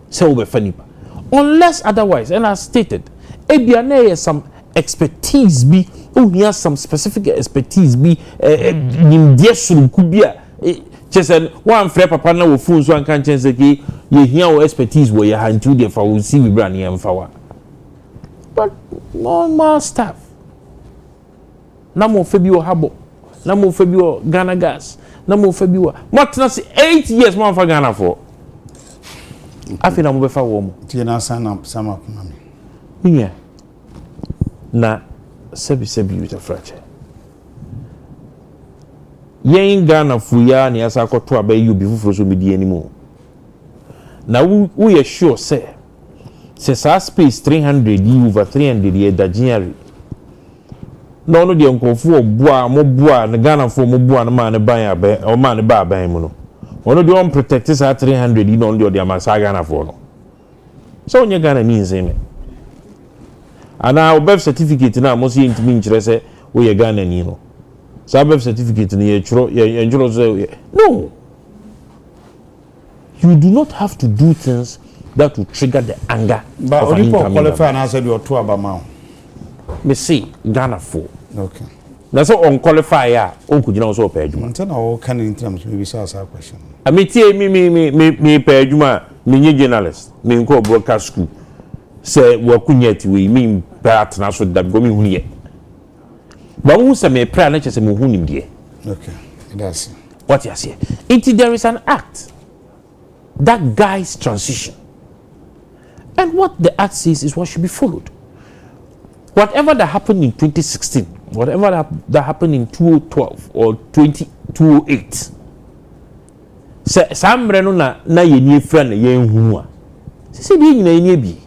So be fanipa. Unless otherwise, and as stated, Ebiane some expertise be, oh, he has some specific expertise be in Diesum Kubia. Just one free papa na wo phone so an kan chance ke ye hia wo expertise wo ya hantu de fa wo si we bra na yem fa wa but normal staff na mo fa bi wo habo na mo fa bi wo Ghana gas na mo fa bi wo matna se 8 years mo fa Ghana for afi na mo be fa wo mo tie na sana sama kuma mi nya na sebi with a fracture yen Ghana fuya ni asa akoto abayi obi fufuro so bedi animo na we are sure say sa space 300 over 300 ye da January no de nkonfo obua mo bua na Ghana fo mo bua na ma ne ban aban o ma ne ba aban mu no ono de on protect sa 300 yi no de amasa Ghana fo no so onye Ghana ni nzeme ana birth certificate na mo si ntimi nkyere se we ye Ghana ni no birth certificate no, you do not have to do things that will trigger the anger. But only for qualify and answer your two about me see Ghana for okay. That's all on qualifier. Oh, could you know so pay you? Tell all kind in terms maybe so ask a question. I mean, me pay you me journalist, me go broadcast school. Say we couldn't we mean that na so that go me here. But who say me prayer lecture say me hu nim die. Okay. That's what you say. Until there is an act that guides transition. And what the act says is what should be followed. Whatever that happened in 2016, whatever that happened in 2012 or 2008, se sambre no na ye nie fra na ye nhunu a se bi nyina ye bi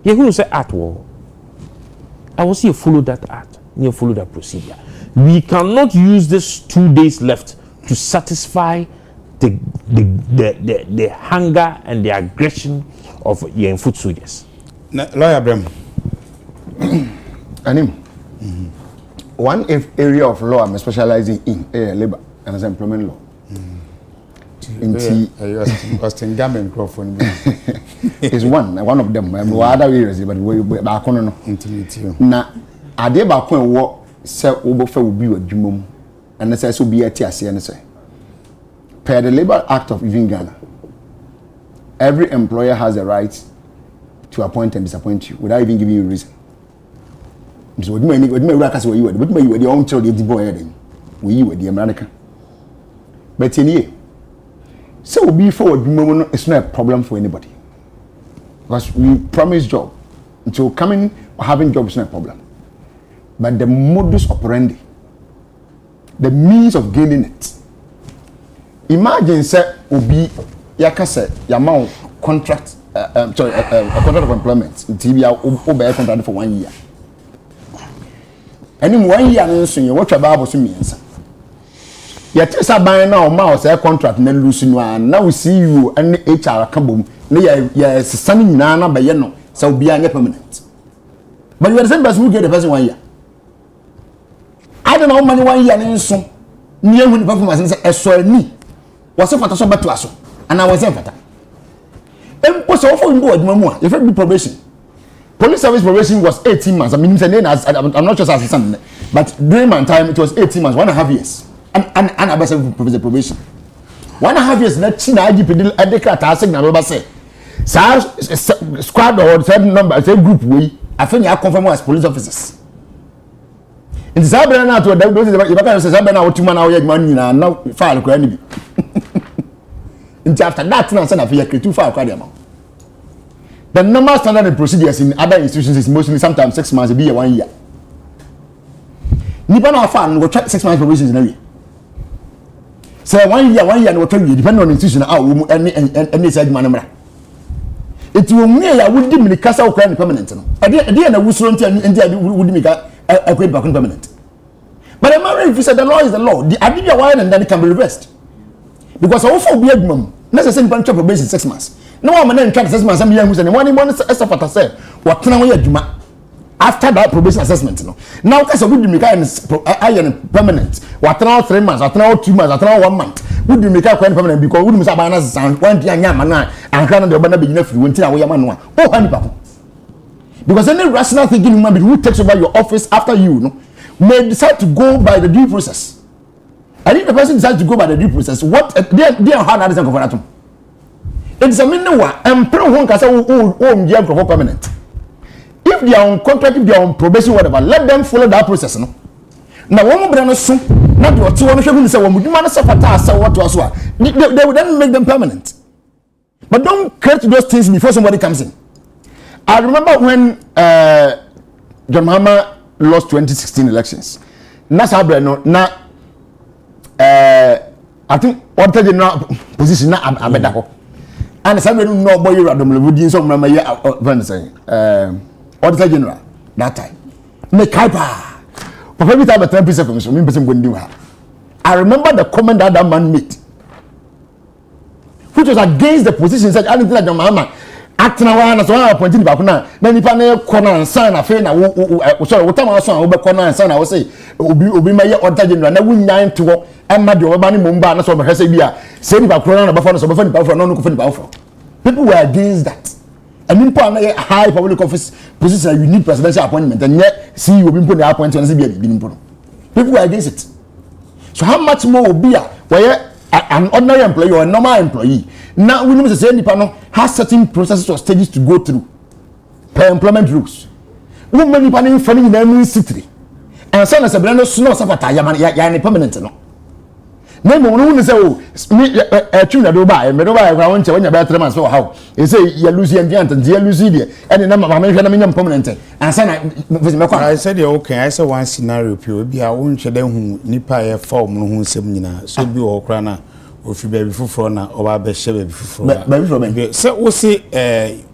ye hunu se art wo I will see you follow that art you follow that procedure. We cannot use this 2 days left to satisfy the hunger and the aggression of young foot soldiers. Lawyer Brem. Anim. One area of law I'm specializing in labor and employment law. Austin Gamben microphone is one of them. I'm other areas, but we back on no. Na ade ba ko wo se obofa obi wadwumom and say so be ati and say. Per the Labor Act of even Ghana, every employer has a right to appoint and disappoint you without even giving you a reason. So what do you the own child the boy then? We were the American. But in here, so be forward it's not a problem for anybody. Because we promise job. So coming or having job is not a problem. But the modus operandi, the means of gaining it. Imagine say obi yakase yamount contract a contract of employment tibia obey contract for 1 year. Any 1 year no so you what about so means. Yet say ban na o ma o say contract na lose no an na we see you and HR kabom na ya sesane nyina na baye no say obi anya permanent. But you are the same person who get the person 1 year. I don't know how many 1 year no so near when performance say eso ni was a photo so better aso and I was a photo. Impost of if it be probation. Police service probation was 18 months. I mean, I'm not just assistant, but during my time it was 18 months, 1.5 years. And I was a probation. 1.5 years, let's see, I did Adekye Nsroma say, squad or same number, same group, I think I confirm as police officers. In the Sabina, now to those Sabina, what 2 money now file for enemy. After that, now send a fee too far. The normal standard and procedures in other institutions is mostly sometimes 6 months, be 1 year. Nipa na fan will check 6 months probation in a year. So 1 year, and what you depend on institution any side manamra. It will mean I would give me the castle permanent. I didn't know who's would make a great back permanent. But I'm married if you said the law is the law. The idea why and then it can be reversed. Because also be a mum, necessary punch of probation 6 months. No one man try 6 months, some young who's and one Esther say, what can I do after that probation assessment? Now, because would you make iron permanent? What now 3 months, what now 2 months, what now 1 month? Would you make a permanent because we must have an 1 year and can't be enough you until we are man. Oh, honey, papa. Because any rational thinking human being who takes over your office after you may decide to go by the due process. And if the person decides to go by the due process, what they are hard at the it's a minimum and pro one can say permanent. If they are on contract, if they are on probation, whatever, let them follow that process. No? Now, one more brand soon, not what you want to say, when we demand what to us, they will then make them permanent. But don't create those things before somebody comes in. I remember when John Mahama lost 2016 elections. Nasa Breno, I think what the general position na abedako. And the same no boy random would some my friend saying what the general that time. Me kaipa. Papa me time 10% from so me person go do her. I remember the comment that man made, which was against the position said anything like John Mahama. Acting around so I appointed back now. Then if I never corner and sign a fair sorry, what time I saw over corner and sign, I will say, Obi my order general, and I will 9 to walk and my door, Bani Mumba, and so my Hesabia, saying about corona, but for no powerful. People were against that. And in a high public office position, you need presidential appointment, and yet see you will put the appointment and be people were against it. So how much more will be where an ordinary employee or a normal employee now we know the same panel has certain processes or stages to go through per employment rules. Women panel funding in every city and some as a brand of snow safata yaman permanent no. Name one say oh me tuna do buy me do buy when you buy 3 months for how you say you lose and you lose there and number my permanent and say I said okay I said one scenario pure be a won hwe den hu nipa e form no hu sem nyina so bi wo kra na ofi baby fufuro na oba be she baby fufuro baby fufuro se wo se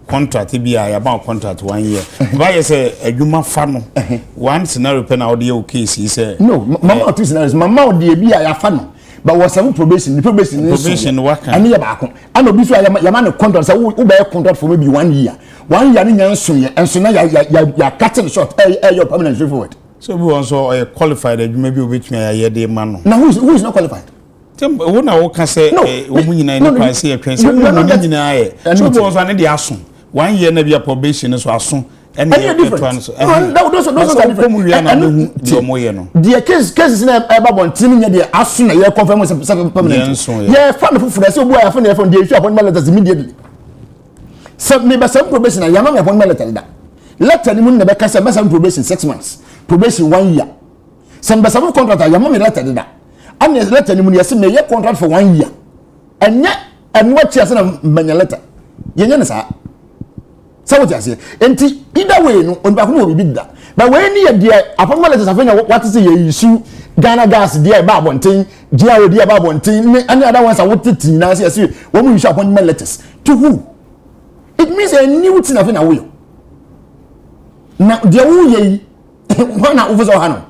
contract bi a ya ba contract 1 year ba ye say adwuma fa no one scenario pe na wo de case yi say no mama two scenarios mama wo de bi a ya fa no but was some probation the probation work and ya ba ko and obi so ya man contract say wo be contract for maybe 1 year ni nyan so ye enso na ya cutting short your permanent straightforward so we also qualified adwuma bi obetumi ya de ma no now who is not qualified wo na wo ka say wo mu nyina ni price ya twen say wo mu nyina ye so we also na de aso 1 year na bia probation so aso and those are different. The cases na eba bontin nya de aso na ye confirm permanent. Yeah, fan for say obo ya fan the issue appointment letters immediately. So me be some probation ya ma appointment letter da. Letter ni mun na be ka say some probation 6 months. Probation 1 year. Some be some contract ya ma me letter da. And the letter ni mun ya say me ye contract for 1 year. And what ya say na manya letter. Ye nya na sa. So what you say? Enti either way no on back no be big that. But when you there appointment letters afenya what is the issue Ghana gas there ba bonten GRO there ba bonten any other ones are what tea na say when we issue appointment letters to who? It means a new thing afenya we. Now there who ye one officer hano.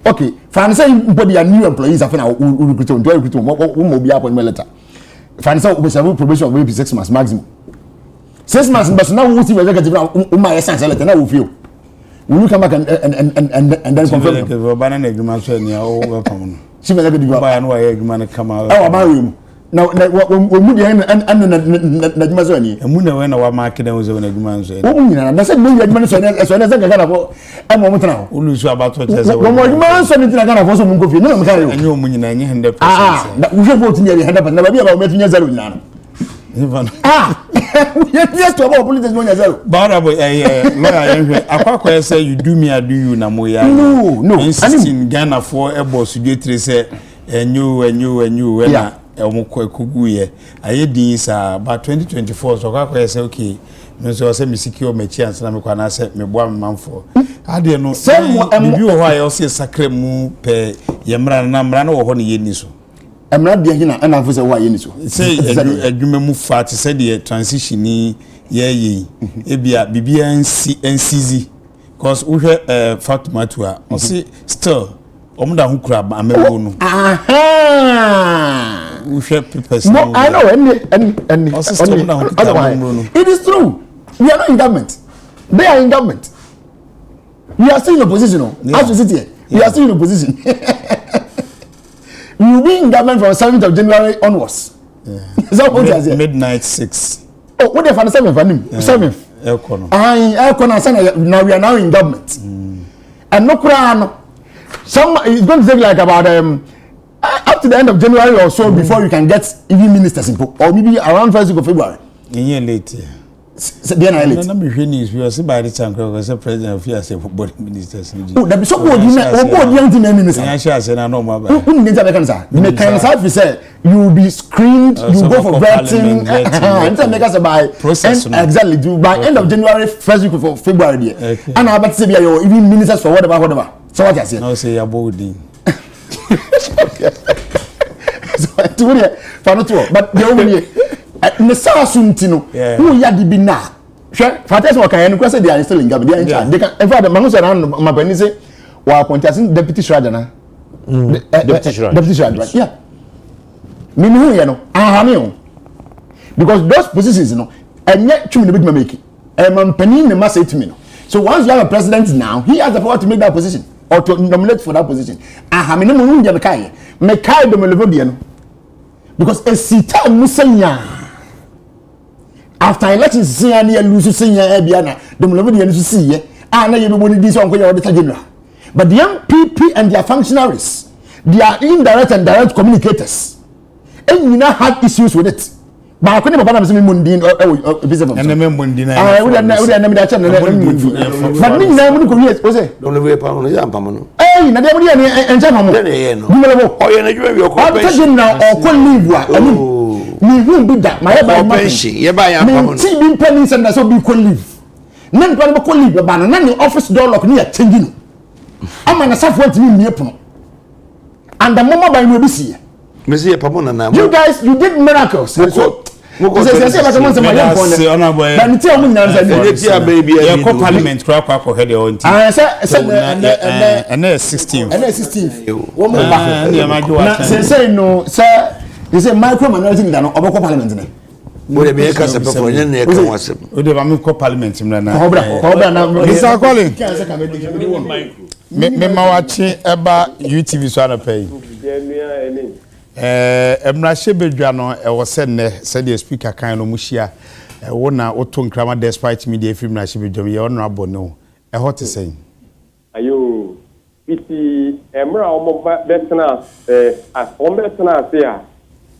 Okay, for say body a new employees afenya recruit on we be appointment letter. For say we probation of maybe 6 months maximum. 6 months, but now we see whether get my essence letter now we feel. Will you come back and then confirm? The banana agreement say ya o welcome. She will get the buy and why agreement come out. Oh, my room. Now we move and na ni. Emu na we na wa market dem we na agreement say. Oh, na na say no agreement so na Ghana for e mo mutana. Ulu su about what say. Mo agreement so ni Ghana for so mo kofi. No me carry. Enyo mu nyina nye 100%. Na we vote ni 100%. Na ba bia ba me tunya 0 nyina no. Yes, to about politics no zero. But lawyer, akwa say you do me, I do you na moya. No. In Ghana for a boss you get say you when omukwe kugu ye. Aye this about 2024 so akwa say okay. Me so say me secure me chance na me kwa na say me boa me manfo. Ade no bibi wo ha ye say sacre mu pe yemra na mra na wo ho ne ye ni so. Emra de hina na for say wa ye ni so. Say adwuma mu fa te say the transition ni ye ebia bibia NCZ cause we Fatima to a o say still omuda hu kura amebo no we share papers no I know and it is true we are not in government they are in government we are still in opposition as we sit here we are still in opposition we will be in government from 7th of January onwards. Is that what you say? Midnight 6. Oh, what the 7th for him? 7th. Now we are now in government. And no crown. Some it's going to take like about up to the end of January or so before you can get even ministers in or maybe around 1st week of February. A year later. Then I late. No, we are by the time because president of here say body ministers. Oh, that be so good. You know, minister. I say na no more. Who need to make say? You can say you will be screened. You go for vetting. And make us by process. Exactly. By end of January, 1st week of February. And I bet say you even ministers for whatever. So what I say? No say abodi. So to me, for not to. But the only. Ne sa suntino who ya di bi na hwe fates wo kan enko say they are still in government they can in fact mango say na mapani say wa appoint as deputy shrader na deputy shrader yeah me hu ye no ahame o because those positions no enye twum ne biduma make mampani ne ma say to me no so once you have a president now he has the power to make that position or to nominate for that position ahame ne mo hu je me kai do me level de no because a sita musanya after elections see any lose senior Biana, the Molovian to see ye, and you will be on the general. But the young people and their functionaries, they are indirect and direct communicators. And you now have issues with it. But I couldn't have seen Mundin or visible. And the Mundin, I would never that channel. But me never could hear, was it? Don't live upon the Yampamano. Eh, Nadia and Jamamo. Oh, you're now or could leave. Me who be that my pension ye buy am see bin pennies and so be could live nan pa be could live ba na the office door lock near changing am na safo ntimi mie pono and the mama by no be see Mesi pamona na. You guys, you did miracles. Say like someone say my young boy. But me tell me now say baby. You go parliament kwa head your own team. And say and 16th. And 16th. One more back. Na say no, say they say micro minority na no oboko parliament na. Wo de be ka se pe for yen na e ka wasem. O de ba me ko parliament na na. Kobra na. Mr. Colin. Me ma wachi eba UTV so na pay. Emra Shebedwa no e wo se ne se the speaker kan no muhia e wo na oto nkrama despite media film na Shebedwa ye ono abono e hot say ayo iti emra omo betna betna se a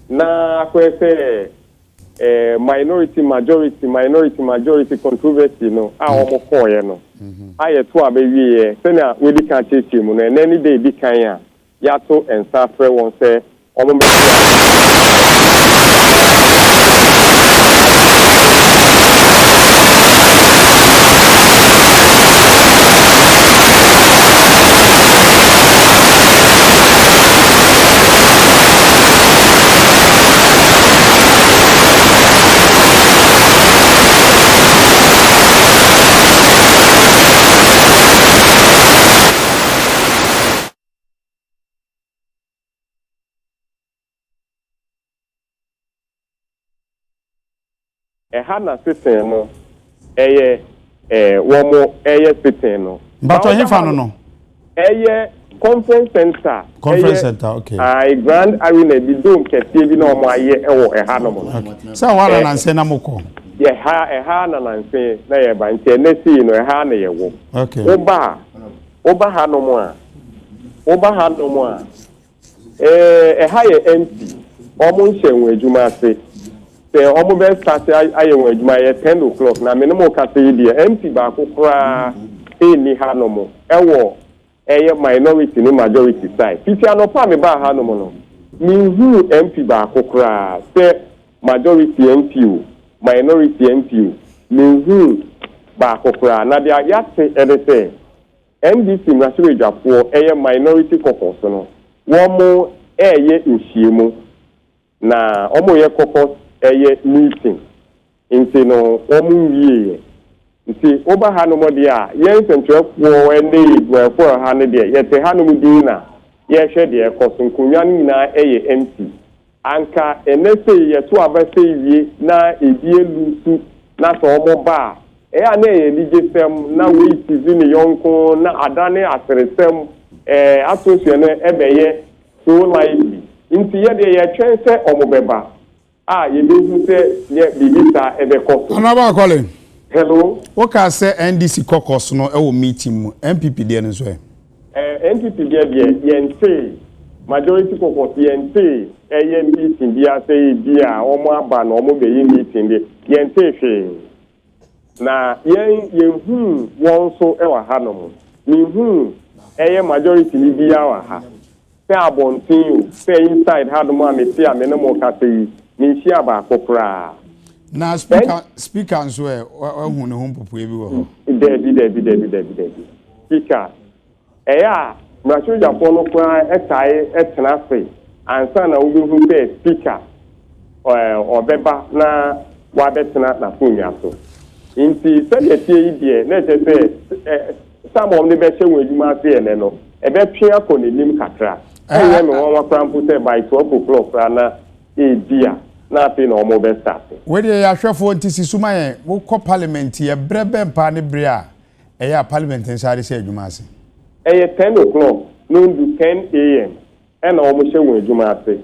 na kwese minority majority controversy no a omo koye no aye to abewie se na we di kan cheche mu no enani dey di kan a yato ensa frɛ won se omo hana system no womo system no but on him no conference center okay grand arena the dome kete bi na omo aye ewo hana mo say wala na nse na moko hana na nse na ye ba nte na si no hana ye wo okay oba hano mo a ha ye empty omo nhyɛnwe adwuma ase se omo be start ayewo adwuma ye 10 o'clock na minimum ka se die MP ba kokora ni hano mo ewo minority ni majority side fiti anopa me ba hano mo no mi hu MP ba kokora se majority MP o minority MP o mi hu ba kokora na dia yate edese NDC national jafo minority caucus no womo nhyiemu na omo ye caucus meeting nti no omunwie nti oba ha no mode a yen sentwefo ende dwefo ha ne de yete ha no mudi na ye hwe de ekosunkunwa nyina empty anka enese ye to abase wie na ebielu na so omo ba a na ye ligesem na we tizini yonko na adane aseresem atosue no ebeye so lively nti ye de ye twense omo beba you do say yeah, Bibisa Ebekoso. Anaba Colin. Hello. What can say NDC caucus no e meeting MPP there no so. MPP there yente majority caucus yente meeting dia say dia omo aba na omo be meeting there yente hwe. Na yen won so e wa ha no mo. Ni majority ni bia wa ha. Say abontin say inside ha no ma me see a me no mo ka say Nishia ba kokra. Na speaker nso hu ne humpopo ebi wo. Debi. Speaker. Mracho Japan no kwa etena fe. Ansa na wo hu pe speaker. Obeba na wa betena na funya so. Inti se de tie idie na je se some of the be hwe wadwuma ase ene no. Ebe twe akọ nim kakra. Me won wa krampo se by 12 o'clock na dia. Na pe no mo be start we dey ahwefo ntisi suma ye wo ko parliament ye brebe mpa ne bre a ya parliament nsare se adwuma ase 10 o'clock no do 10 am e na omo hye won adwuma ase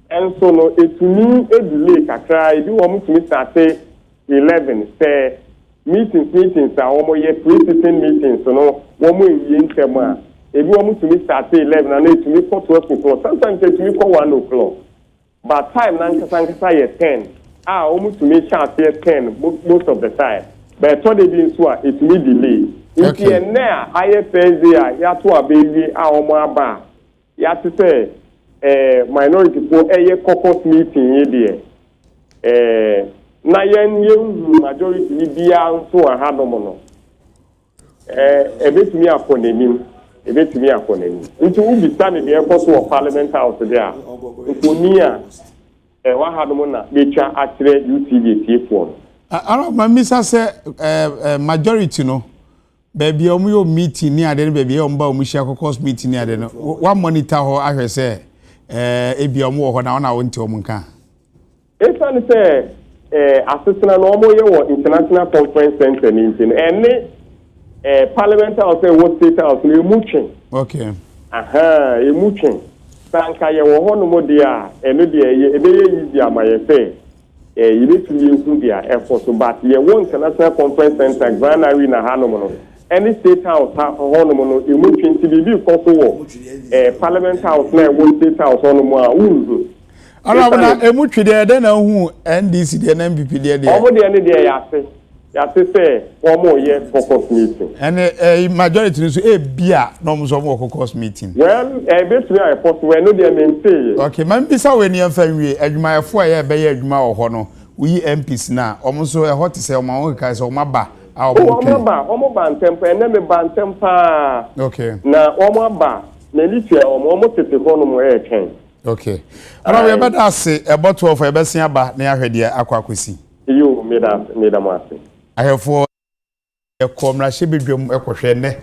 enso no etuni edule kakra ebi wo mutumi start 11 say meetings a omo ye pre-sitting meetings no wo mo ewie ntem a ebi wo mutumi start 11 na etumi 12 o'clock sometimes etumi 1 o'clock. But time nankasa ye 10. Almost to me chance 10 most of the time. But today being so it will delay. If you na IFSA ya to abeyi omo aba. Ya to say minority for caucus meeting ye there. Na yen majority ni bia nso ha no mo no. Ebetumi akonenim. ebetumi akọ n'ani nti ubi stand the effort of parliament house there nkonia wa hanom na betwa akyerɛ UTV tiefo ara ma misa sɛ majority no baby omu yo meeting ni ade no baby omu ba omu share caucus meeting ni ade no wa monitor ho ahwɛ sɛ ebi omu wo ho na ona wonte omu nka esa ne sɛ asesena no omu ye wo international conference center ni ntin ene parliament house wo state house no emutwen okay aha emutwen sanka ye wo ho no mo dia eno dia ye ebe ye easy amaye sɛ yibetumi ehu dia so but ye wo international conference center Grand Arena hanom no any state house honom no emutwen ti bibi koso wo parliament house na wo state house honom a unzu ara na emutwe de na hu NDC de na MPP de omo de ne de yate say omo ye caucus meeting and majority so e bia no mo so mo caucus meeting well betumi a possible no de maintain okay man bisa we ni amfa nwie adwumayefo a ye be ye adwuma wo ho no we MPs na omo so e hot say omo ho kai say omo ba a omo ba ntempa ene me ba ntempa okay na omo ba na litia omo tete ho no mo e twen okay ara we bada ase e bottle of e besia ba na ahwede akwakosi yo me da mo ase ahefo ekomra shebedwam ekohwe ne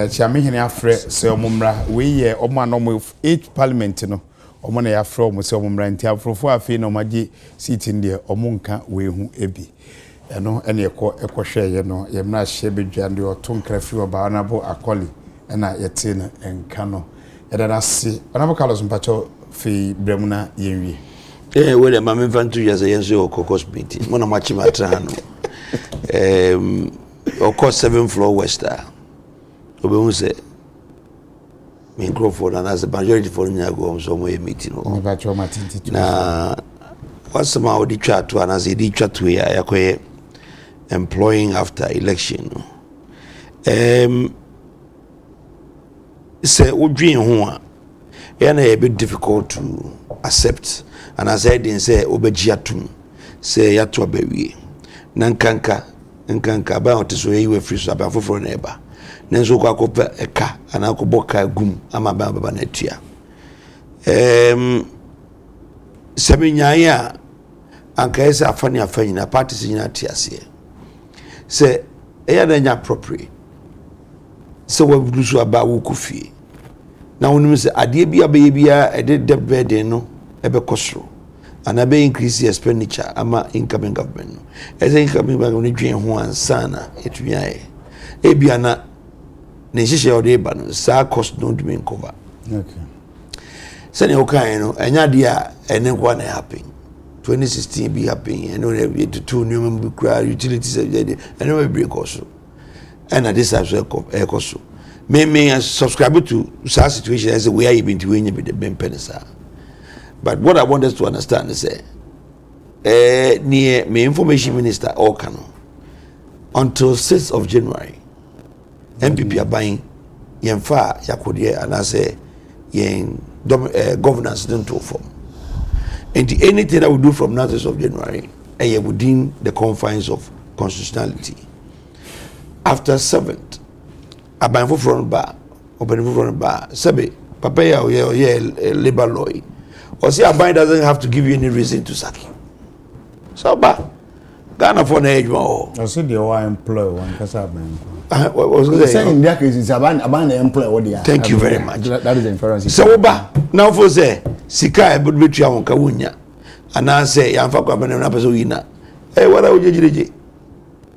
chiamehene afre se omumra we ye omo anom 8 parliament no omo na yafre omo se omumra nti afrofo afi na omagi seat ndie omo nka we hu ebi eno ene ekohwe ye no ye mra shebedwa ndi otonkrafi oba anabo akoli na yete na enka no edana se anabo Carlos mpacho fi bremuna yenwie we the mama infantu ya yenso caucus meeting mona machi matra no of course 7th floor west obe say microphone and as a majority for nyago so mo meeting no na what's my audi chat to and as e chat to ya yakoye employing after election say odwen ho a yana a bit difficult to accept and as I didn't say obeji atum say yato abawie na nkanka ba otiso yiwe free so aba foforo na eba nenso kwa kopa eka ana akoboka gum ama ba baba na tua seminyaya anka esa afani na parties nyina tiase say eya na nya appropriate so we do so aba wo kofie na wonu say ade bia be bia e de debede no ebe kosro and I be increase expenditure ama incoming government no as incoming government dwen ho ansana etuaye e bia na ne hihye ode ba no sa cost no do mean cover okay sene okan no enya dia ene kwa na happen 2016 be happen and no be to two new member utilities ene we break also and this as cost me subscribe to such situation as we are even to when be the ben penisa. But what I want us to understand is near my information minister Okano until 6th of January MPP are buying yenfa yakodiye and I say yen governance don't form and anything that we do from now to 6th of January within the confines of constitutionality. After 7th aban for front bar open for front bar sabe papa ya labor law or say Abai doesn't have to give you any reason to sack you. So, but Ghana for an age more. I said you are employed one Casaban. What was saying in that case, it's about employer. What they are. Thank you very much. That is the inference. So, now for say, Sika, but which you want Kawunya, and I say, I'm for Kaban and Apazouina. Hey, what are you?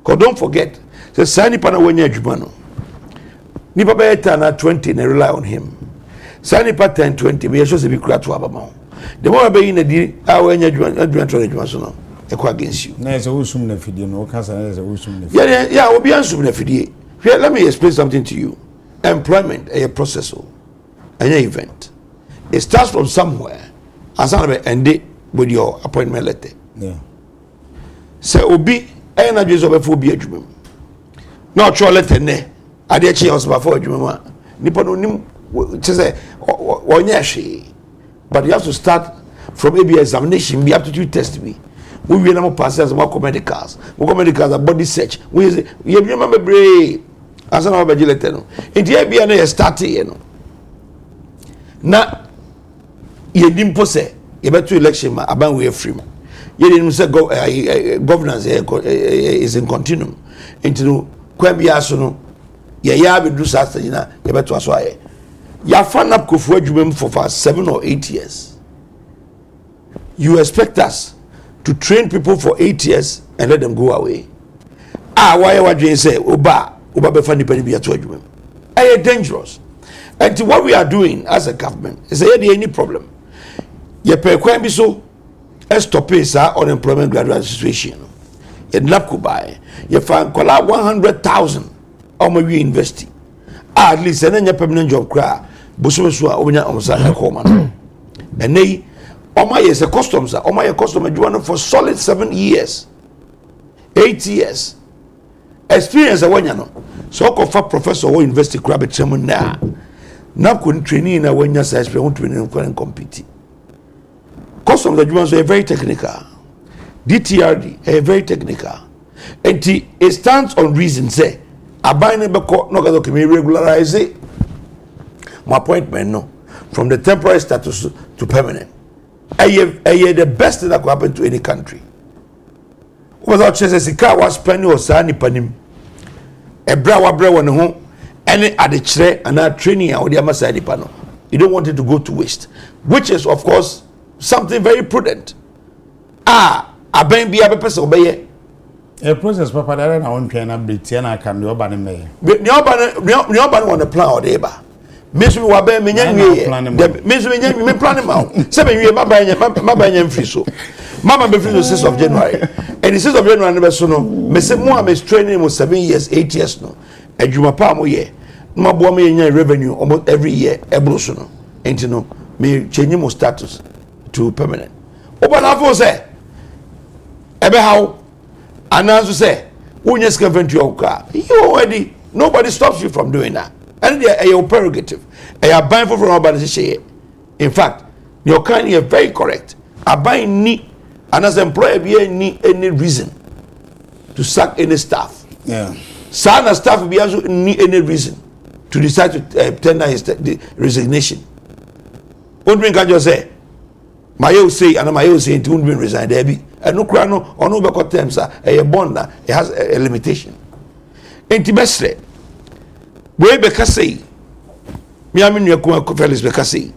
Don't forget, the Sani Panawanya Jubano. Nipa Beta na 20 and rely on him. Sani Patan 20, we are supposed to be crap to Abama. The more I be in the deal, I will enjoy against you. There's a usum na fidie no kasa there's a usum na. Yeah, we be ansum na fidie. Here, let me explain something to you. Employment is a process, an event. It starts from somewhere, and somewhere end with your appointment letter. Yeah. So obi ena Jesus before be adwuma. Na otro letter ne. Adekye Nsroma before adwuma. Nipa no nim say onye hwe. But you have to start from maybe examination, be aptitude test me. We will not pass as more medicals. We medicals are body search. We remember brave. asa na obeji letter no enti e bia na ye start ye no na ye dimpo se ye beto election ma aban we free ma ye nim se governance is in continuum enti no kwa bia so no ye ya be do sa na ye beto aso aye ya fan up kofu adwuma for 7 or 8 years. You expect us to train people for 8 years and let them go away. Why what you say oba be fani pani be ato adwuma. Dangerous. And what we are doing as a government is any problem. Ye pe kwan bi so stop is unemployment graduate situation. Ye napko buy. Ye fan kola 100,000 omo we university. At least enya permanent job kra bososo a onya omsa ekoma no. Enei Oma is a customs, Oma a customer for solid 7 years, 8 years. Experience a one no. So for professor or university grab it some na. Now couldn't training in a one year size for training and compete. Customs are very technical. DTRD a very technical. And it stands on reason say a binding bako no ga can regularize it. My appointment no from the temporary status to permanent. The best thing that could happen to any country. Without chasing car was penny or sani panim. A bra one home, any at the chair and our training or the Amasai pano. You don't want it to go to waste, which is, of course, something very prudent. A ben be a person obey. A process, Papa, that I won't train a bit, and I can do a banner may. Nobody want to plan or deba. Miss me wabe me nyanwe miss me plan ma se me maba free so mama be free the 6th of January and the 6th of January be so no me se mo am training mo 7 years 8 years no adwuma pa mo ye ma bo me nya revenue almost every year ebro so no enti no me change mo status to permanent obana fo se ebe how ananso se unye scavenger oka you already nobody stops you from doing that. And they are your prerogative. I are buying for nobody. In fact, your kind is very correct. I buy need and as employer be need any reason to sack any staff. Yeah. Sana staff be also need any reason to decide to tender his resignation. Undrin can just say, my you say and my you say to Undrin resign there be and no crano or no back terms a bond it has a limitation. Intimate. We beka say mi aminu yakuma Felix beka say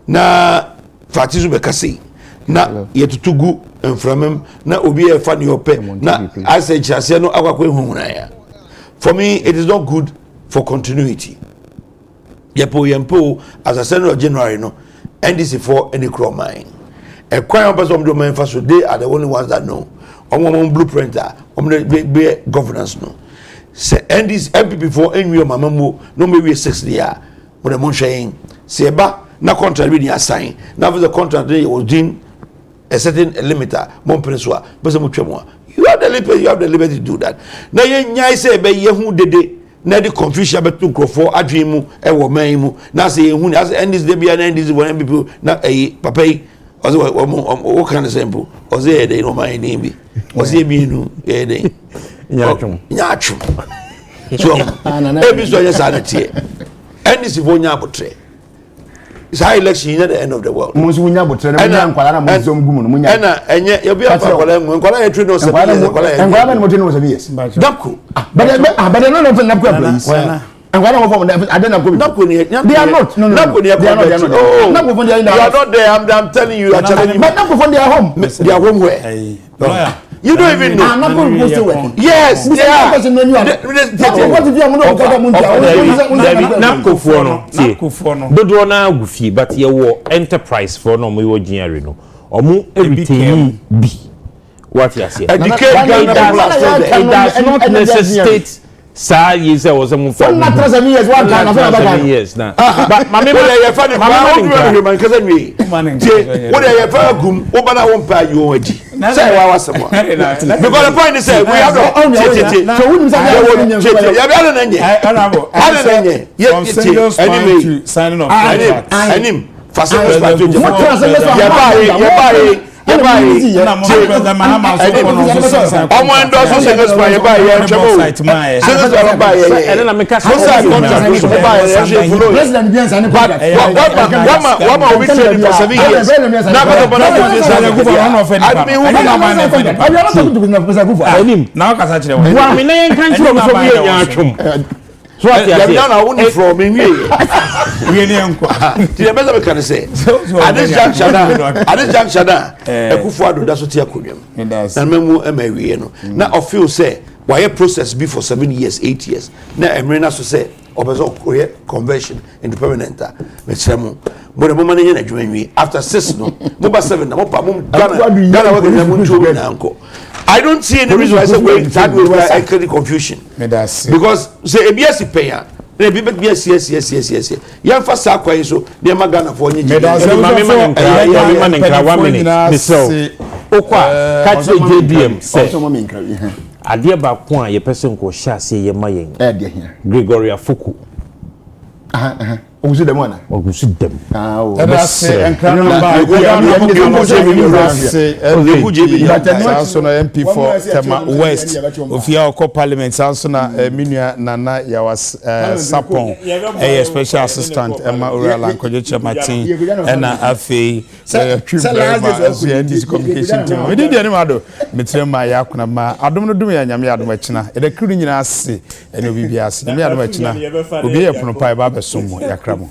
na Fatizu beka say na yetutugu enframem na obi e fa ne ope na ase chase no akwakwa ehunhuna ya. For me it is not good for continuity. Yempo as a Senate of January no NDC for any crop mine. A crime person of the main first they are the only ones that know. On blueprint be governance no. Say and this MPP for NU mama mo no maybe 6 year when the mon saying say ba na contract we assign now for the contract they was doing a certain limiter mon principal but mo twemo you have the liberty to do that na ye nyai say be ye hu dede na the confusion betu crofo adwen mu e wo man mu na say ye hu as and this dey be and this one MPP na papa yi o kan simple o say dey no man dey bi o say bi nu e dey Nyachum. So, every so yes, I tie. And this is one yabotre. It's high election at the end of the world. Musunya botre na nya nkwala na muzom gumu munya. Enye you be akwala nkwala e no 7 years nkwala. Nkwala mo 7 years. Dapko. But no Napko please. Nkwala mo from Dapko ni. They are not. No. Napko ni. Oh. Napko from you are not there. I'm telling you. I'm telling you. But Napko from their home. They are home where? You don't even know. I'm not going to post work. Yes, they are. What if you are not going to Napko for no. Napko for no. Dodo na agufi, but ye wo enterprise for no mo jinere no. Omu everything be. What you say? It does not necessitate. Sir, you say was some for 7 years. One time, 7 years now. But my you funny. My cousin me. What are you for? Gum. Obana won't pay you already. Say why was someone? Because the point is, we have no. So who is that? Anyway, signing off. Anim. Facilities. na mo president Mahama so kono so omo endorse second spy ba ye chemo second spy ba ye ene na me ka so sa contract so ba ye follow president bi ansa ne contract wama obi trade for 7 years na ko to na ko sa le kufa one of any admi hu na ma na abi ala so kutu na pesa kufa anim na ka sa kire wo wa me na yen kan kire mo so bi nya atwom so ati ati ya na woni from me we ni enko ti e beza be kan say at this junction ekufu ado da so ti akodwam na memu e ma wie no na o feel say why process be for 7 years 8 years na emre na so say obezo koye conversion into permanent me chemu mo de mo manye na dwuma nwi after 6 no mo ba 7 na mo pa mo Ghana we na mo ncho na anko I don't see any reason why I say wait that way I create confusion because say ABS payer na bi yes yan fa sa kwa so de ma Ghana for onye mami man nkra 1 minute me so okwa catch the JDM say ade ba ko a ye person ko sha se ye mayen de hia Gregory Afuku ogusu dem wana ogusu dem se enkra no ba so na MP for Tema West ofia oko parliament so na minua nana ya was Sapon special assistant Emma Oral Ankoje Chamatin na afei communication team we did any mado metrema ya kuna ma adom no dum ya nyame adom akina e da kru nyina ase ene obi bia ase nyame adom akina obi ye pono pai ba besom yakra mo